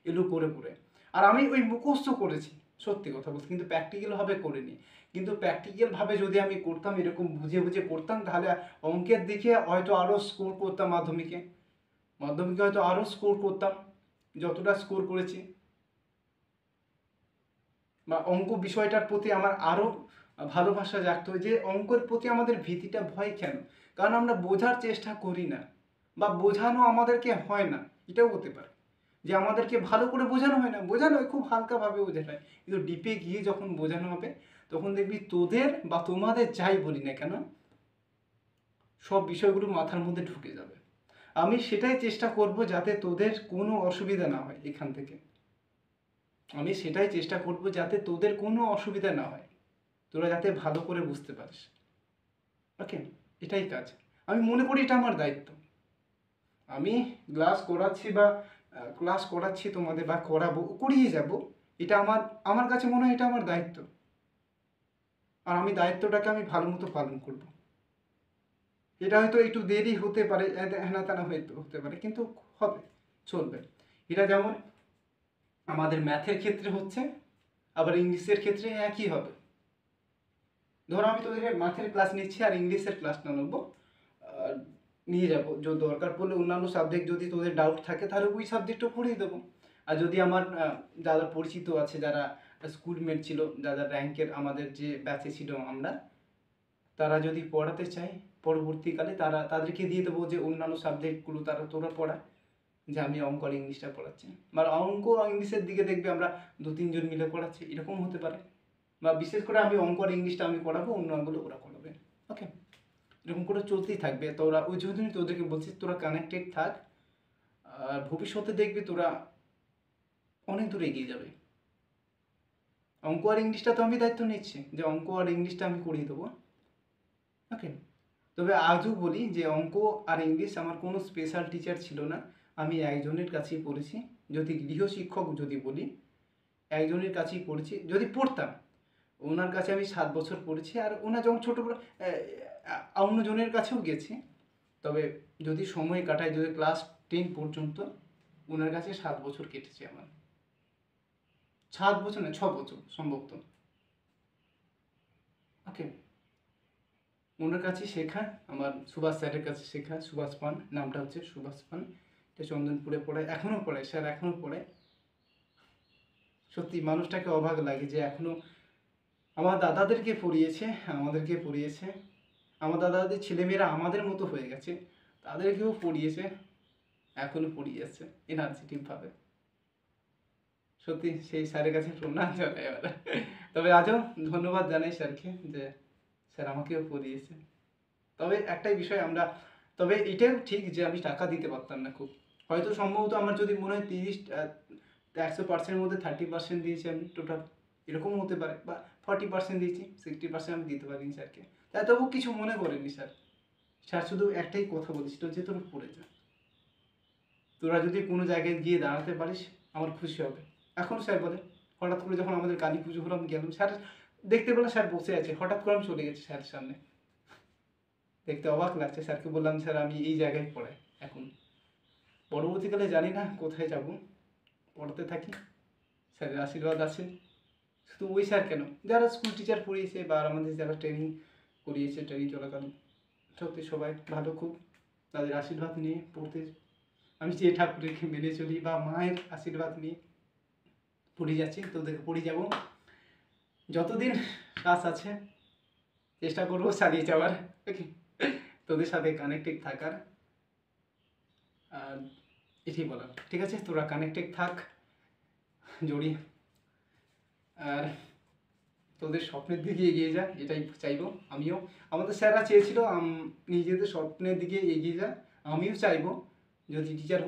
এগুলো করে করে, আর আমি ওই মুখস্থ করেছি সত্যি কথা বলতে, কিন্তু প্র্যাকটিক্যালভাবে করিনি। কিন্তু প্র্যাকটিক্যালভাবে যদি আমি করতাম, এরকম বুঝে বুঝে করতাম, তাহলে অঙ্কের দিকে হয়তো আরও স্কোর করতাম, মাধ্যমিকে হয়তো আরও স্কোর করতাম যতটা স্কোর করেছি, বা অঙ্ক বিষয়টার প্রতি আমার আরও ভালোবাসা জাগতো। যে অঙ্কের প্রতি আমাদের ভীতিটা, ভয় কেন, কারণ আমরা বোঝার চেষ্টা করি না, বা বোঝানো আমাদেরকে হয় না, এটাও হতে পারে যে আমাদেরকে ভালো করে বোঝানো হয় না, বোঝানো হয় খুব হালকাভাবে বোঝানো হয়, কিন্তু ডিপে গিয়ে যখন বোঝানো হবে তখন দেখবি তোদের বা তোমাদের যাই বলি না কেন সব বিষয়গুলো মাথার মধ্যে ঢুকে যাবে। আমি সেটাই চেষ্টা করব যাতে তোদের কোনো অসুবিধা না হয় এখান থেকে। আমি সেটাই চেষ্টা করব যাতে তোদের কোনো অসুবিধা না হয়, তোরা যাতে ভালো করে বুঝতে পারিস। ওকে, এটাই কাজ। আমি মনে করি এটা আমার দায়িত্ব। আমি ক্লাস করাচ্ছি তোমাদের বা করিয়ে যাব, এটা আমার কাছে মনে হয় এটা আমার দায়িত্ব। আর আমি দায়িত্বটাকে আমি ভালো মতো পালন করব। এটা হয়তো একটু দেরি হতে পারে, হেনা তেনা হতে পারে, কিন্তু হবে, চলবে। এটা যেমন আমাদের ম্যাথের ক্ষেত্রে হচ্ছে, আবার ইংলিশের ক্ষেত্রে একই হবে। ধরো আমি তোদেরকে ম্যাথের ক্লাস নিচ্ছি আর ইংলিশের ক্লাসটা নেবো, নিয়ে যাবো, যদি দরকার পড়লে অন্যান্য সাবজেক্ট যদি তোদের ডাউট থাকে তাহলে ওই সাবজেক্টও পড়িয়ে দেবো। আর যদি আমার যারা পরিচিত আছে, যারা স্কুলমেট ছিল, যারা র্যাঙ্কের আমাদের যে ব্যাচে ছিল আমরা, তারা যদি পড়াতে চায় পরবর্তীকালে তাদেরকে দিয়ে দেবো যে অন্যান্য সাবজেক্টগুলো তোরা পড়া, যে আমি অঙ্ক আর ইংলিশটা পড়াচ্ছি, বা অঙ্ক আর ইংলিশের দিকে দেখবে আমরা 2-3 জন মিলে পড়াচ্ছি, এরকম হতে পারে। বা বিশেষ করে আমি অঙ্ক আর ইংলিশটা আমি পড়াবো, অন্যগুলো ওরা পড়াবে। ওকে, এরকম করে চলতেই থাকবে। তোরা ওই জন্য তোদেরকে বলছি তোরা কানেক্টেড থাক, আর ভবিষ্যতে দেখবি তোরা অনেক দূর এগিয়ে যাবে। অঙ্ক আর ইংলিশটা তো আমি দায়িত্ব নিচ্ছি যে অঙ্ক আর ইংলিশটা আমি করিয়ে দেবো। ওকে, তবে আজও বলি যে অঙ্ক আর ইংলিশ আমার কোনো স্পেশাল টিচার ছিল না, আমি একজনের কাছেই পড়েছি। যদি গৃহশিক্ষক যদি বলি, একজনের কাছেই পড়েছি। যদি পড়তাম, ওনার কাছে আমি 7 বছর পড়েছি। আর ওনার যখন ছোটোবেলা অন্যজনের কাছেও গেছি, তবে যদি সময় কাটায়, যদি ক্লাস 10 পর্যন্ত ওনার কাছে 7 বছর কেটেছে আমার। 7 বছর না, 6 বছর সম্ভবত। ওকে, ওনার কাছে শেখা, আমার সুভাষ স্যারের কাছে শেখা। সুভাষ পান, নামটা হচ্ছে সুভাষ পান, এটা চন্দনপুরে পড়ায়, এখনও পড়ায় স্যার, এখনও পড়ায়। সত্যি মানুষটাকে অবাক লাগে যে এখনও আমার দাদাদেরকে পড়িয়েছে, আমাদেরকে পড়িয়েছে, আমার দাদাদের ছেলেমেয়েরা আমাদের মতো হয়ে গেছে, তাদেরকেও পড়িয়েছে, এখনও পড়িয়ে যাচ্ছে এনার্জেটিকভাবে। সত্যি সেই স্যারের কাছে প্রণাম জানাই এবার। তবে আজও ধন্যবাদ জানাই স্যারকে যে স্যার আমাকেও পড়িয়েছে। তবে একটাই বিষয়, তবে এটাও ঠিক যে আমি টাকা দিতে পারতাম না খুব, হয়তো সম্ভবত আমার যদি মনে হয় 100%-এর মধ্যে 30% দিয়েছি আমি টোটাল, এরকম হতে পারে, বা 40% দিয়েছি, 60% আমি দিতে পারিনি স্যারকে। তাই তবু কিছু মনে করেনি স্যার। স্যার শুধু একটাই কথা বলেছিল যে তোরা পড়ে যা, তোরা যদি কোনো জায়গায় গিয়ে দাঁড়াতে পারিস আমার খুশি হবে। এখন স্যার বলে, হঠাৎ করে যখন আমাদের কালী পুজো হলো আমি গেলাম, স্যার দেখতে পেলাম স্যার বসে আছে, হঠাৎ করে আমি চলে গেছি স্যারের সামনে, দেখতে অবাক লাগছে। স্যারকে বললাম স্যার আমি এই জায়গায় পড়াই এখন, পরবর্তীকালে জানি না কোথায় যাব, পড়াতে থাকি, স্যারের আশীর্বাদ আছে। শুধু ওই স্যার কেন, যারা স্কুল টিচার পড়িয়েছে বা আমাদের যারা ট্রেনিং করিয়েছে, ট্রেনিং চলাকালীন সত্যি সবাই ভালো খুব, তাদের আশীর্বাদ নিয়ে পড়তে আমি যে ঠাকুরকে মেনে চলি বা মায়ের আশীর্বাদ নিয়ে পড়ে যাচ্ছি, তোদেরকে পড়ে যাব যতদিন শ্বাস আছে, চেষ্টা করবো চালিয়ে যাওয়ার। ওকে, তোদের সাথে কানেক্টেড থাকার, আর এটাই বলার। ঠিক আছে, তোরা কানেক্টেড থাক, জড়িয়ে, আর তোদের স্বপ্নের দিকে এগিয়ে যা, এটাই চাইবো আমিও। আমাদের স্যাররা চেয়েছিল নিজেদের স্বপ্নের দিকে এগিয়ে যা, আমিও চাইবো যদি টিচার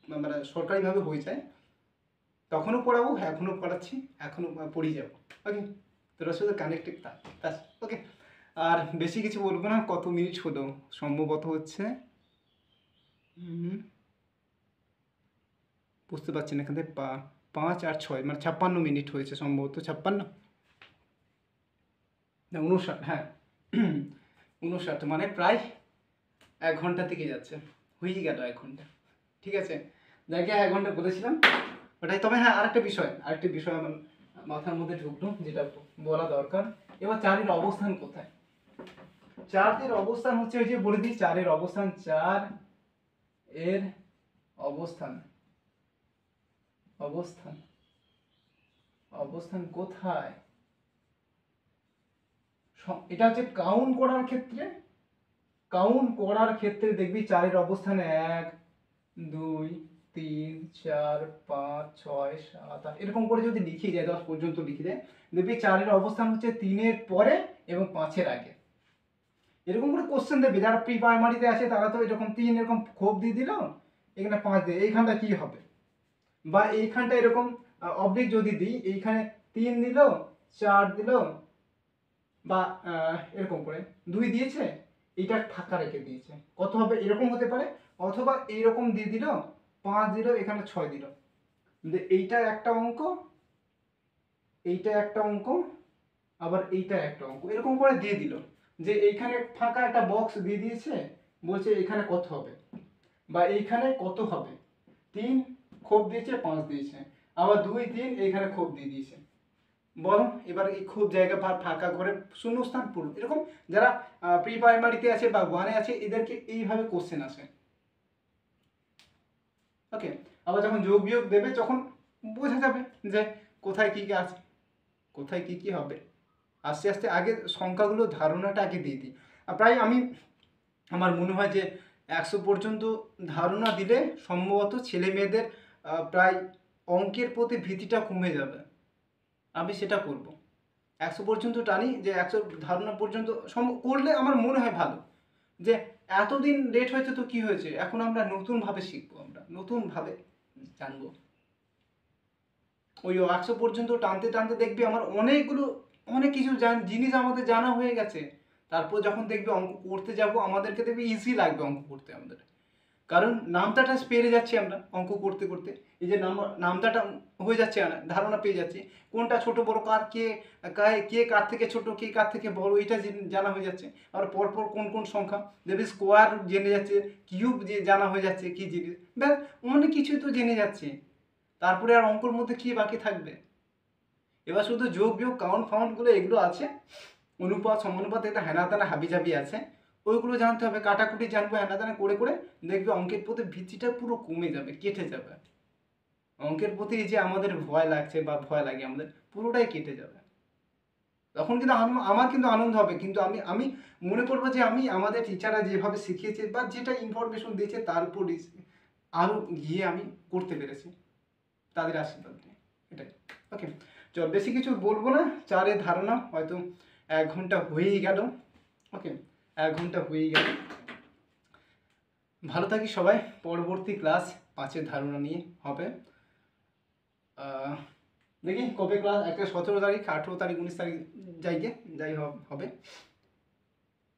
মানে সরকারিভাবে হয়ে যায়, তখনও পড়াবো, এখনও পড়াচ্ছি, এখনও পড়িয়ে যাবো। ওকে, তোরা শুধু কানেক্টেড থাক, ওকে। আর বেশি কিছু বলবো না, কত মিনিট হলো সম্ভবত হচ্ছে, বুঝতে পারছি না এখান থেকে 5 আর 6 মানে 56 মিনিট হয়েছে সম্ভবত, 56 না 59, হ্যাঁ 59, মানে প্রায় 1 ঘন্টা থেকে যাচ্ছে, হয়েই গেল 1 ঘন্টা। ঠিক আছে, যাকে 1 ঘন্টা বলেছিলাম ওটাই। তবে হ্যাঁ, আরেকটা বিষয় আমার মাথার মধ্যে ঢুকলো, যেটা বলা দরকার। এবার 4-এর অবস্থান কোথায়? 4-এর অবস্থান হচ্ছে, ওই যে বলে দিই 4-এর অবস্থান, 4-এর অবস্থান অবস্থান কোথায়? এটা হচ্ছে কাউন্ট করার ক্ষেত্রে দেখবি 4-এর অবস্থান 1, 2, 3 4 5 6 7 8 এরকম করে যদি লিখে যায় 10 পর্যন্ত লিখে দেয়, দেখবি 4-এর অবস্থান হচ্ছে 3-এর পরে এবং 5-এর আগে। এরকম করে কোশ্চেন দেবে। যারা প্রি প্রাইমারিতে আছে তারা তো এরকম 3 এরকম খোপ দিয়ে দিল, এখানে 5 দিয়ে, এইখানটা কি হবে? বা এইখানটা এরকম অবলিক যদি দিই, এইখানে 3 দিল, 4 দিল, বা এরকম করে 2 দিয়েছে, এইটা ফাঁকা রেখে দিয়েছে, কত হবে? এরকম হতে পারে, অথবা এইরকম দিয়ে দিল, 5 দিল, এখানে 6 দিল। এইটা একটা অঙ্ক, এইটা একটা অঙ্ক, আবার এইটা একটা অঙ্ক, এরকম করে দিয়ে দিল যে এইখানে ফাঁকা একটা বক্স দিয়ে দিয়েছে, বলছে এখানে কত হবে বা এইখানে কত হবে। 3 খোপ দিয়েছে, 5 দিয়েছে, আবার 2 3 এইখানে খোপ দিয়ে দিয়েছে। বলো এবার এই খুব জায়গা ফাঁকা করে শূন্যস্থান পূরণ। এরকম যারা প্রি প্রাইমারিতে আছে বা 1-এ আছে এদেরকে এইভাবে কোশ্চেন আসে। ওকে, আবার যখন যোগ বিয়োগ দেবে তখন বোঝা যাবে যে কোথায় কী কী আছে, কোথায় কী কী হবে। আস্তে আস্তে আগে সংখ্যাগুলো ধারণাটা আগে দিয়ে দিই। প্রায় আমি, আমার মনে হয় যে 100 পর্যন্ত ধারণা দিলে সম্ভবত ছেলে মেয়েদের প্রায় অঙ্কের প্রতি ভীতিটা কমে যাবে। আমি সেটা করব। 100 পর্যন্ত টানি, যে 100 ধারণা পর্যন্ত করলে আমার মনে হয় ভালো। যে এতদিন লেট হয়েছে তো কি হয়েছে, এখন আমরা নতুনভাবে শিখবো, আমরা নতুনভাবে জানবো। ওই 100 পর্যন্ত টানতে টানতে দেখবি আমার অনেক কিছু জিনিস আমাদের জানা হয়ে গেছে। তারপর যখন দেখবি অঙ্ক করতে যাব, আমাদেরকে দেখবি ইজি লাগবে অঙ্ক করতে আমাদের। কারণ নামতাটা পেরে যাচ্ছি আমরা অঙ্ক করতে করতে, এই যে নামতাটা হয়ে যাচ্ছে, ধারণা পেয়ে যাচ্ছি কোনটা ছোট বড়, কে কার থেকে ছোট, কে কার থেকে বড়, এটা জানা হয়ে যাচ্ছে। আর পরপর কোন কোন সংখ্যা দেখবি, স্কোয়ার জেনে যাচ্ছে, কিউব যে জানা হয়ে যাচ্ছে কি জিনিস, ব্যাস অনেক কিছুই তো জেনে যাচ্ছে। তারপরে আর অঙ্কর মধ্যে কি বাকি থাকবে? এবার শুধু যোগ বিয়োগ কাউন্ট ফাউন্টগুলো এগুলো আছে, অনুপাত সমানুপাত, এটা হেনা তেনা হাবিজাবি আছে, ওইগুলো জানতে হবে, কাটাকুটি জানবো, হেনা তেনা করে করে দেখবে অঙ্কের প্রতি ভীতিটা পুরো কমে যাবে, কেটে যাবে। অঙ্কের প্রতি যে আমাদের ভয় লাগছে বা ভয় লাগে আমাদের, পুরোটাই কেটে যাবে। তখন কিন্তু আমার কিন্তু আনন্দ হবে, কিন্তু আমি মনে করবো যে আমি আমাদের টিচাররা যেভাবে শিখিয়েছে বা যেটা ইনফরমেশন দিয়েছে তার উপর আরও গিয়ে আমি করতে পেরেছি তাদের আশীর্বাদ নিয়ে, এটাই। ওকে, চল বেশি কিছু বলবো না। 4-এর ধারণা হয়তো 1 ঘন্টা হয়েই গেল। ওকে, 1 ঘন্টা হয়েই গেল। ভালো থাকি সবাই। পরবর্তী ক্লাস 5-এর ধারণা নিয়ে হবে। দেখি কবে ক্লাস, একটা 17 তারিখ, 18 তারিখ, 19 তারিখ যাই হবে।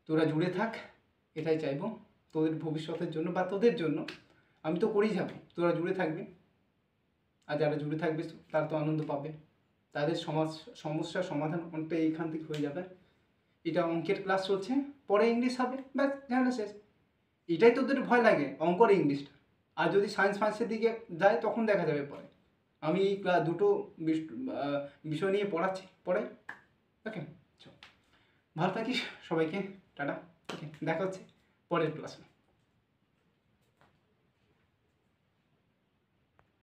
তোরা জুড়ে থাক, এটাই চাইবো তোদের ভবিষ্যতের জন্য বা তোদের জন্য। আমি তো করেই যাবো, তোরা জুড়ে থাকবি, আর যারা জুড়ে থাকবে তারা তো আনন্দ পাবে, তাদের সমস্যার সমাধান অনেকটা এইখান থেকে হয়ে যাবে। এটা অঙ্কের ক্লাস চলছে, পরে ইংলিশ হবে, ব্যাস ঝামেলা শেষ। এটাই তোদের ভয় লাগে, অঙ্কর ইংলিশটা। আর যদি সায়েন্সের দিকে যায় তখন দেখা যাবে পরে। আমি এই দুটো বিষয় নিয়ে পড়াই। ওকে, ভালো থাকিস সবাইকে, টাটা। ওকে, দেখা হচ্ছে পরের ক্লাসে।